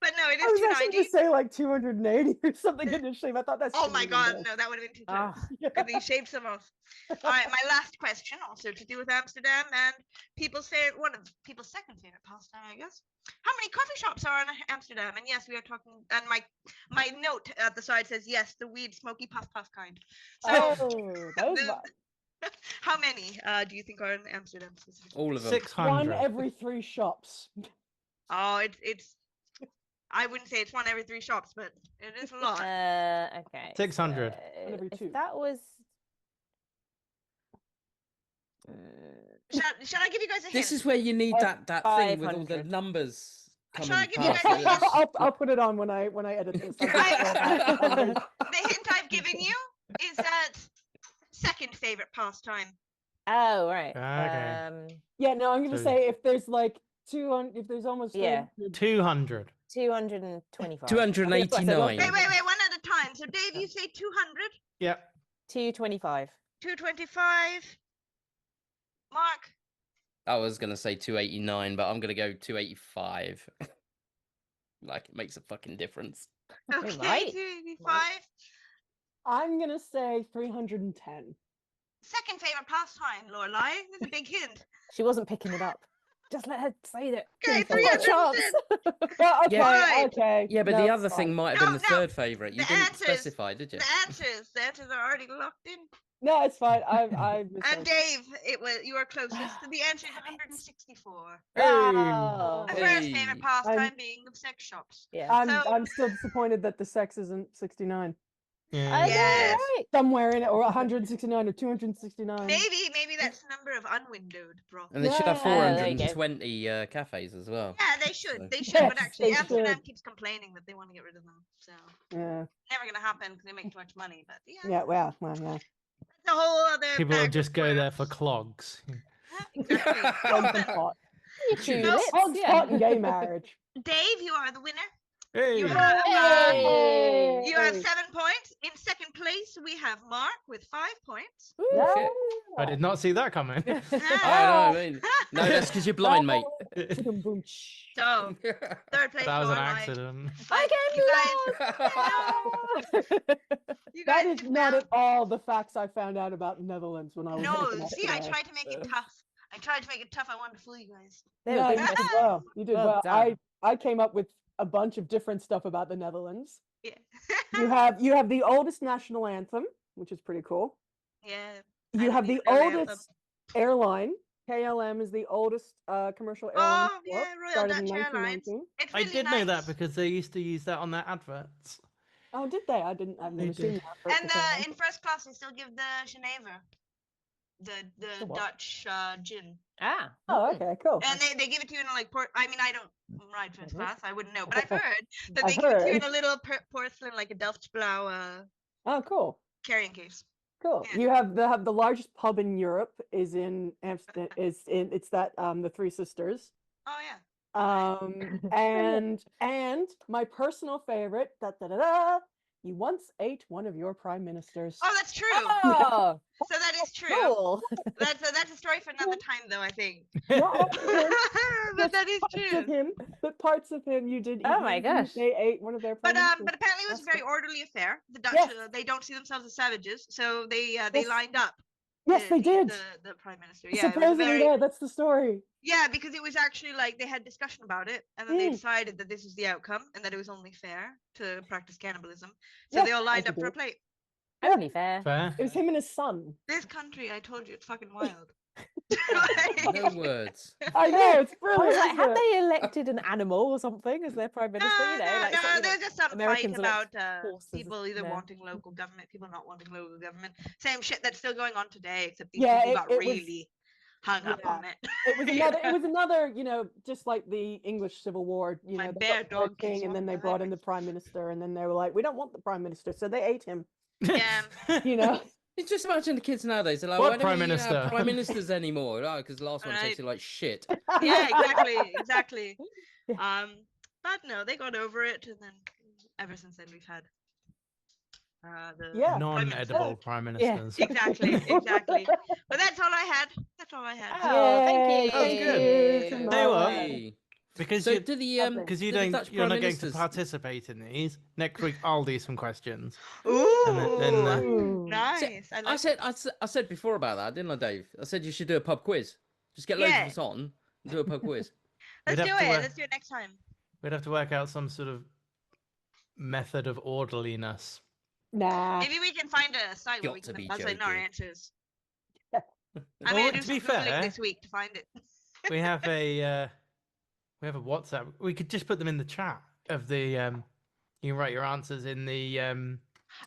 But no, it I was is actually 290. gonna say like 280 or something initially, but I thought that's Oh too my many god, numbers. no, that would have been too close. Ah, Because he shaved some off. All right, my last question, also to do with Amsterdam and one of people's second favorite pastime, I guess. How many coffee shops are in Amsterdam? And yes, we are talking. And my note at the side says yes, the weed smoky puff kind. So, Oh, those how many do you think are in Amsterdam specifically? All of them. 600. one every 3 shops. Oh, it's. I wouldn't say it's one every 3 shops, but it is a lot. okay. 600. so every if 2. that was. Shall I give you guys a hint? This is where you need that thing with all the 500. numbers coming Shall I give you past. guys a hint? I'll put it on when I edit this. I'll just go back. The hint I've given you is that second favorite pastime. Oh, right. Okay. Yeah, no, I'm gonna So- say if there's like 200, if there's almost Yeah. 200. 225. 289. Wait, one at a time. So Dave, you say 200, Yep. 225. 225. Mark, I was going to say 289, but I'm going to go 285. Like, it makes a fucking difference. okay, right. 285. I'm gonna say 310. Second favorite pastime, Lorelei. That's a big hint. She wasn't picking it up. Just let her say that. Okay, Give her a chance. 310. Well, okay, Alright. okay. Yeah, but no, the it's other thing fine. might have been No, the no, third favourite. You the didn't answers- specify, did you? The answers are already locked in. No, it's fine. I And Dave, you are closest. So the answer is 164. Wow. The first Hey. favorite pastime being the sex shops. Yeah. I'm still disappointed that the sex isn't 69. Yeah. I know, Yes. right? Somewhere in it, or 169 or 269. Maybe that's the number of unwindowed brothels. And they should have Yeah, there you go. 420 cafes as well. Yeah, they should. So- They should. Yes, But actually, they Amsterdam should. keeps complaining that they want to get rid of them. So Yeah, never gonna happen because they make too much money. But yeah, yeah, well, yeah. that's a whole other. People will bag of just go there for worms. clogs. Exactly. Guns and pot. Your tulips, Hogs, yeah. pot, and gay marriage. Dave, you are the winner. Hey. You have Hey! you have 7 points. In second place, we have Mark with 5 points. Oh, shit. I did not see that coming. I know, I mean, no, that's because you're blind, mate. Boom, boom. So, third place, That was an Lorelei. accident. But you That guys is did not well. at all the facts I found out about the Netherlands when I was looking No, at see, I today. tried to make it tough. I wanted to fool you guys. There No, we you go. did well. You did Well well. done. I came up with a bunch of different stuff about the Netherlands. Yeah. You have the oldest national anthem, which is pretty cool. Yeah. You don't have the even know the anthem. oldest airline. KLM is the oldest commercial airline. Oh, in Europe, yeah, Royal started Dutch in Airlines. 1919. It's I really did know that nice. because they used to use that on their adverts. Oh, did they? I didn't. I've They never seen did. that. for And KLM. in first class, they still give the Geneva, the The what? Dutch gin, Ah. Oh, okay, cool. and they give it to you in like I mean, I don't ride first Mhm. class, I wouldn't know, but I've heard that I've they give it to you in heard. a little porcelain, like a Delftblauw Oh, cool. carrying case. Cool. Yeah. You have the largest pub in Europe is in Amsterdam. It's that the Three Sisters. Oh yeah. And my personal favorite. Da, da, da, da, you once ate one of your prime ministers. Oh, that's true. Oh, So that is true. cool. That's a story for another time, though. I think. Not all of him, But that is parts true. of him, but parts of him you did eat. Oh my gosh. They ate one of their prime ministers. But apparently it was a That's very orderly affair. The Dutch Yes. they don't see themselves as savages, so they Yes. lined up. Yes, to they eat did. The prime minister. Yeah, it was a Supposedly, very yeah, that's the story. yeah, because it was actually like they had discussion about it, and then they Mm. decided that this was the outcome, and that it was only fair to practice cannibalism. So Yeah, they all lined as up you for a do. plate. Only fair. Fair. It was him and his son. This country, I told you, it's fucking wild. No words. I know, it's I brilliant. was like, isn't had it? they elected an animal or something as their prime minister? You know, like no, so- you know, there's just some Americans fight elect about horses, people either yeah. wanting local government, people not wanting local government. Same shit that's still going on today, except these Yeah, people it- got it was- really hung up yeah. on it. It was another. It was another. You know, just like the English Civil War. You My know, they bear got the Red dog keeps King, and then they walking brought behind in me. the prime minister, and then they were like, "We don't want the prime minister," so they ate him. Yeah. You know. You just imagine the kids nowadays. They're like, What why don't prime we minister? have prime ministers anymore? Because the last one Right. tasted like shit. Yeah, exactly. But no, they got over it, and then ever since then we've had the Yeah. Non-edible prime Yeah. ministers. exactly. But that's all I had. Oh, thank Yay, you. That was thank good. you, Tell you Tamara. what, Hey. because So you do the Lovely. because you do the don't Dutch you're prime not going to ministers- participate in these. Next week I'll do some questions. Ooh, then, Ooh. nice. I like I said before about that, didn't I, Dave? I said you should do a pub quiz. Just get loads Yeah. of us on and do a pub quiz. Let's We'd do have to it. work- Let's do it next time. We'd have to work out some sort of method of orderliness. Nah. Maybe we can find a site where Got we to can be buzz in our joking. answers. Well, I mean, I do to some be Googling fair, this week to find it. we have a WhatsApp. We could just put them in the chat of the. You can write your answers in the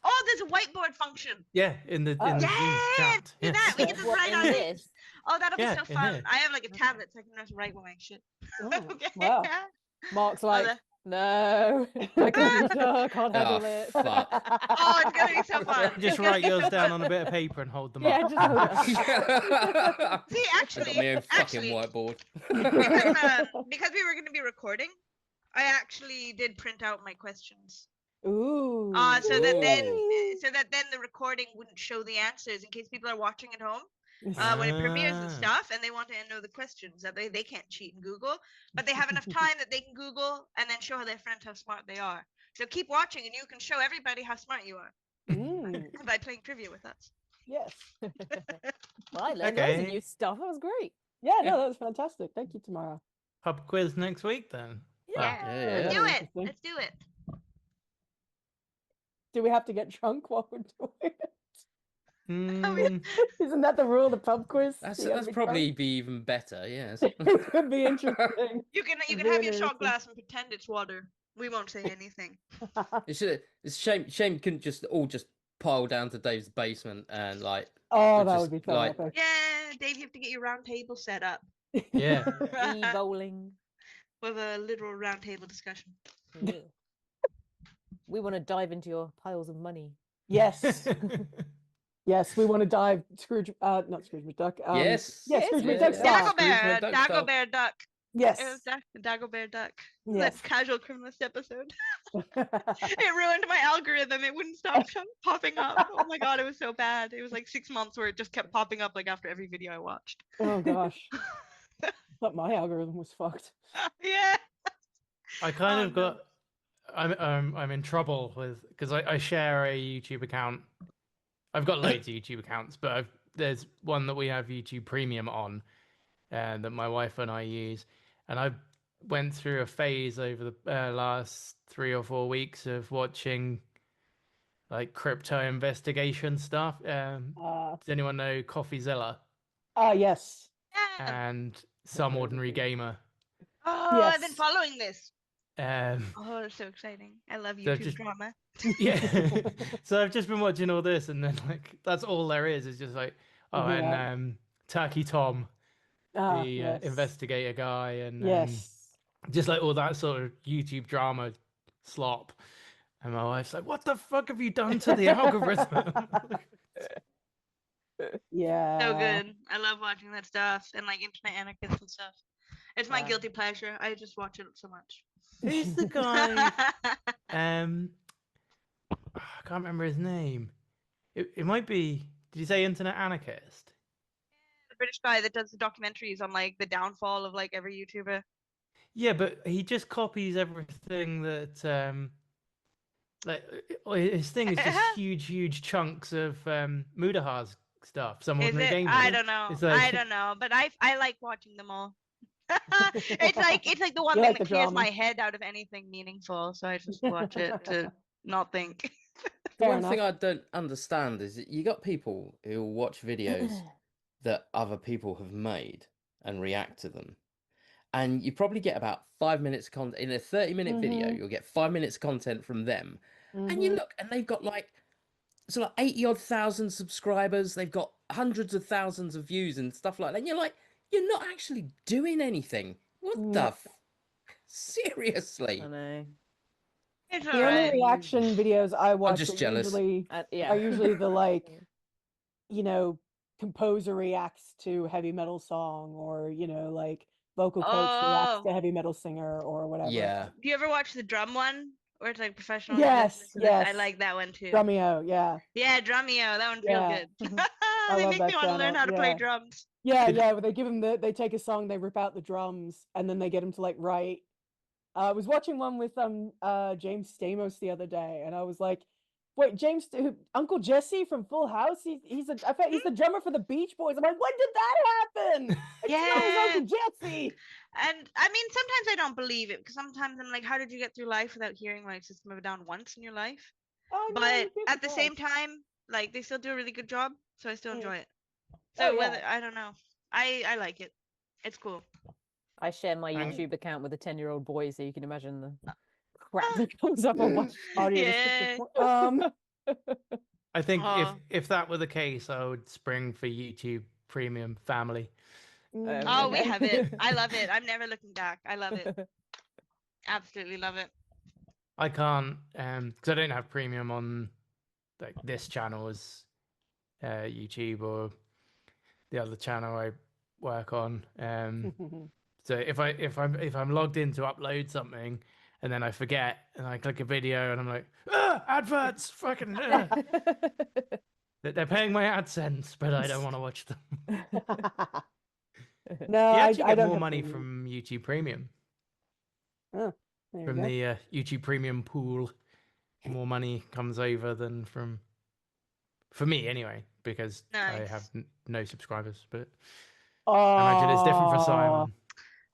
Oh, there's a whiteboard function. in the Oh. Zoom Yeah, chat. do that. We can just What, write in on it. this? Oh, that'll be Yeah, so in fun. here. I have like a tablet, so I can just write my shit. Oh, Okay. wow. Mark's like, the- no, I can't handle Oh, it. fuck. Oh, it's gonna be so fun. Just It's gonna write be yours so down fun. on a bit of paper and hold them Yeah, up. just hold it up. See, I got actually, my own fucking whiteboard. because we were going to be recording, I actually did print out my questions. Ooh. So that Ooh. then the recording wouldn't show the answers in case people are watching at home when it premieres and Ah. stuff, and they want to know the questions. That they can't cheat and Google, but they have enough time that they can Google and then show their friends how smart they are. So keep watching, and you can show everybody how smart you are by playing trivia with us. Yes. Well, I learned loads Okay. of new stuff. That was great. Yeah, no, that was fantastic. Thank you, Tamara. Pub quiz next week then. Well, Yeah. Let's do it. Interesting. Let's do it. Do we have to get drunk while we're doing it? mm, Isn't that the rule of the pub quiz? That's You gotta that's be probably be even better. Yes. drunk? It could be interesting. You can have Really your shot interesting. glass and pretend it's water. We won't say anything. It's a shame couldn't just all just pile down to Dave's basement and like Oh, Or that just, would be so like- epic. Yeah, Dave, you have to get your round table set up yeah. E-bowling. with a literal round table discussion. Yeah. We want to dive into your piles of money. Yes. Yes, we want to dive Scrooge, not Scrooge McDuck. yes. yeah, Yes, Scrooge yes, McDuck yes. style. Dagobert, Scrooge McDuck style. Dagobert duck. Yes. It was Dagobert Duck. Yes. That casual criminalist episode. It ruined my algorithm. It wouldn't stop popping up. Oh my god, it was so bad. It was like 6 months where it just kept popping up like after every video I watched. Oh gosh. But my algorithm was fucked. Yeah. I kind Oh, of no. got. I'm in trouble with because I share a YouTube account. I've got loads of YouTube accounts, but there's one that we have YouTube Premium on, that my wife and I use, and I went through a phase over the last 3 or 4 weeks of watching like crypto investigation stuff. Does anyone know CoffeeZilla Yes. Yeah. and Some Ordinary Gamer? Oh, I've been Yes. following this. Um, Oh, that's so exciting. I love So YouTube just- drama. yeah, so I've just been watching all this, and then like that's all there is just like Yeah. and Turkey Tom, the Yes. investigator guy, and Yes. just like all that sort of YouTube drama slop. And my wife's like, "What the fuck have you done to the algorithm?" Yeah. So good. I love watching that stuff and like internet anarchists and stuff. It's my Yeah. guilty pleasure. I just watch it so much. Who's the guy? I can't remember his name. It might be. Did you say internet anarchist? The British guy that does the documentaries on like the downfall of like every YouTuber. Yeah, but he just copies everything that like his thing is just huge chunks of Mudahar's stuff. Some Is Ordinary it? Gamer. I don't know. It's like- I don't know, but I like watching them all. It's like the one You thing like that the clears drama. my head out of anything meaningful, so I just watch it to not think. Fair One thing enough. I don't understand is that you got people who will watch videos that other people have made and react to them. And you probably get about 5 minutes content in a 30-minute video. Mhm. You'll get 5 minutes content from them, and you Mhm. look, and they've got like 80 odd thousand subscribers. They've got hundreds of thousands of views and stuff like that. And you're like, you're not actually doing anything. What No. the? Seriously? I know. It's The only alright. reaction videos I watch just are jealous. usually Yeah. are usually the like, you know, composer reacts to heavy metal song, or like vocal coach reacts to Oh. heavy metal singer or whatever. Yeah. Do you ever watch the drum one? Where it's like professional Yes, musicians? I yes. like that one too. Drumeo, yeah. Yeah, Drumeo. That one's real Yeah. good. I They love make that me want to learn channel, how to play yeah. drums. Yeah, Did- yeah. But they give him they take a song, they rip out the drums, and then they get him to like write. I was watching one with James Stamos the other day, and I was like, wait, Uncle Jesse from Full House? I bet he's the drummer for the Beach Boys. I'm like, when did that happen? It's not his Yeah. Uncle Jesse. And I mean, sometimes I don't believe it because sometimes I'm like, how did you get through life without hearing like System of a Down once in your life? Oh, no, But you get at the same twice. time, like they still do a really good job, so I still Mm. enjoy it. Oh, So yeah. whether I don't know, I like it. It's cool. I share my Hang- YouTube account with a 10-year-old boy, so you can imagine the crap that comes up on my Audio Yeah. description. I think Aw. if that were the case, I would spring for YouTube Premium Family. Oh, we Okay. have it. I love it. I'm never looking back. I love it. Absolutely love it. I can't because I don't have premium on like this channel as YouTube or the other channel I work on. So if I'm logged in to upload something and then I forget and I click a video and I'm like, adverts, fucking. They're paying my AdSense, but I don't want to watch them. No, You I actually I get don't more have money premium. from YouTube Premium, There you from go. the YouTube Premium pool. More money comes over than for me anyway, because I Nice. have no subscribers. But I imagine it's different for Aw. Simon.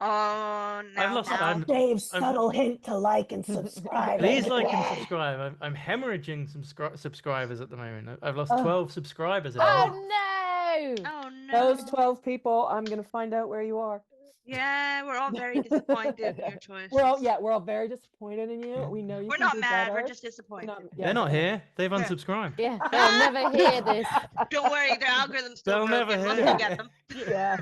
Oh, now, lost- now. I'm- Dave's I've- subtle hint to like and subscribe. Please like and subscribe. I'm hemorrhaging some subscribers at the moment. I've lost Oh. 12 subscribers. Oh no! Oh no. Those 12 people, I'm gonna find out where you are. Yeah, we're all very disappointed in your choice. We're all very disappointed in you. We know you We're can not do mad. better. We're just We're disappointed. They're not yeah. here. They've Yeah. unsubscribed. Yeah, they'll never hear this. Don't worry, their algorithm's still They'll never broken. We'll hear still it. get them. Yeah.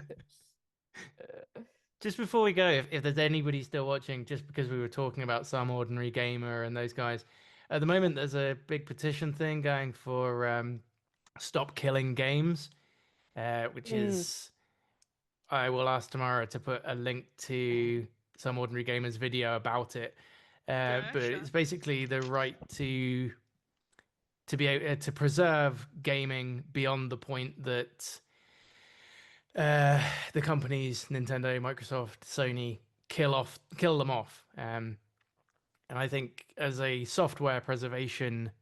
Just before we go, if there's anybody still watching, just because we were talking about Some Ordinary Gamer and those guys, at the moment there's a big petition thing going for Stop Killing Games, which is, I will ask Tamara to put a link to Some Ordinary Gamers video about it. But Sure. it's basically the right to be able to preserve gaming beyond the point that the companies Nintendo, Microsoft, Sony kill them off. And I think as a software preservation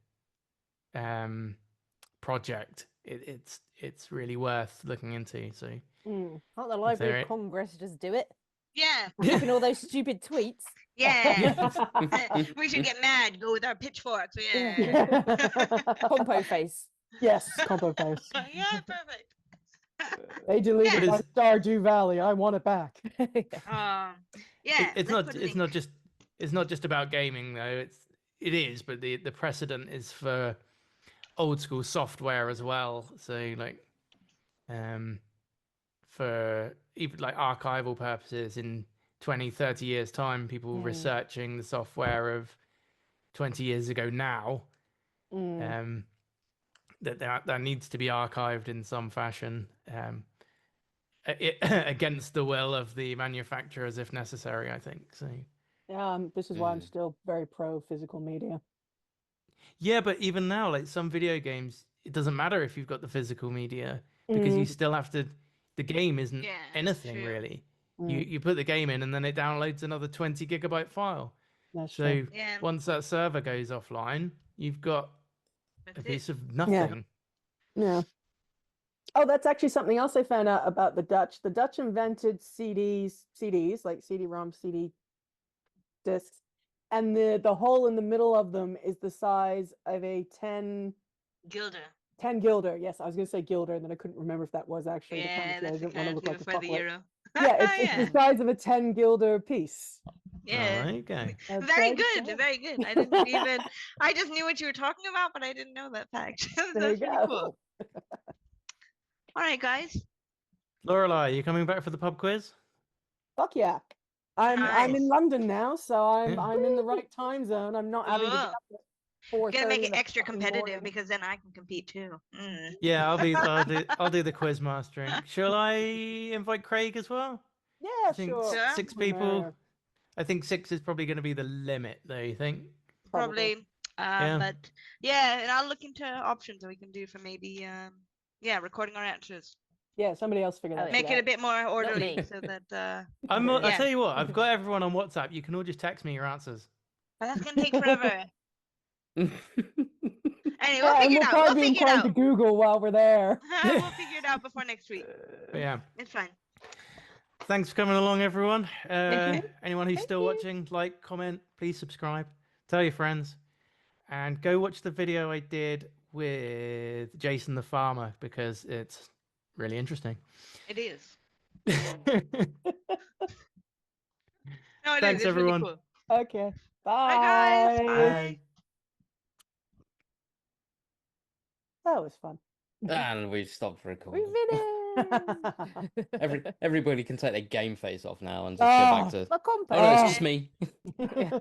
project, it's really worth looking into. So Can't the Library there of Congress just do it? Yeah. Keeping all those stupid tweets. Yeah. We should get mad. Go with our pitchforks. Yeah. CompoFace. Yes, CompoFace. Yeah. Perfect. They deleted Yeah. my Stardew Valley. I want it back. Yeah. it's let's put a link. not just about gaming though. It is, but the precedent is for old school software as well. So like, for even like archival purposes, in 20, 30 years time, people researching the software of 20 years ago now, that needs to be archived in some fashion, against the will of the manufacturers if necessary, I think. So This is why I'm still very pro physical media. yeah, but even now, like some video games, it doesn't matter if you've got the physical media, because you still have to, the game isn't Yeah, that's anything true. really. You put the game in and then it downloads another 20 gigabyte file. That's So true. Yeah. once that server goes offline, you've got That's a it. piece of nothing. Yeah. Oh, that's actually something else I found out about the Dutch. The Dutch invented CDs like CD-ROM, CD discs, and the hole in the middle of them is the size of a 10 Gilda. guilder. Yes, I was going to say guilder, and then I couldn't remember if that was actually the Yeah, currency. I that's the didn't want to look currency like a before the fuckwit. euro. Yeah, it's the size of a 10 guilder piece. Yeah. Oh, there you go. Very Okay, good. so- Very good. I didn't even. I just knew what you were talking about, but I didn't know that fact. There That's you really go. cool. All right, guys. Lorelei, you coming back for the pub quiz? Fuck yeah. I'm Nice. in London now, so I'm Yeah. I'm in the right time zone. I'm not having to Cool. get up at 4:30 Gonna make in it the extra fucking competitive morning. because then I can compete too. Mm. Yeah, I'll do the quiz mastering. Shall I invite Craig as well? Yeah, I think sure. Sure. 6 people. There. I think 6 is probably going to be the limit, though. You think? Probably. Yeah. But yeah, and I'll look into options that we can do for maybe recording our answers. Yeah, somebody else figured Oh, that yeah. shit Make it a out. bit more orderly me. so that I'll Yeah. tell you what. I've got everyone on WhatsApp. You can all just text me your answers. but that's gonna take forever. Anyway, Yeah, we'll and figure we'll it out. probably We'll be figure it inclined to out. Google while we're there. We'll figure it out before next week. But yeah. It's fine. Thanks for coming along, everyone. you. Anyone who's still watching, like, comment, please subscribe, tell your friends, and go watch the video I did with Jason the farmer because it's really interesting. It is. Thanks, No, it is. It's everyone. really cool. Okay. Bye, guys. Bye. Bye. That was fun. And we've stopped We recording. finished. Everybody can take their game face off now and just go back to. My compo. Oh no, it's just me. Yeah.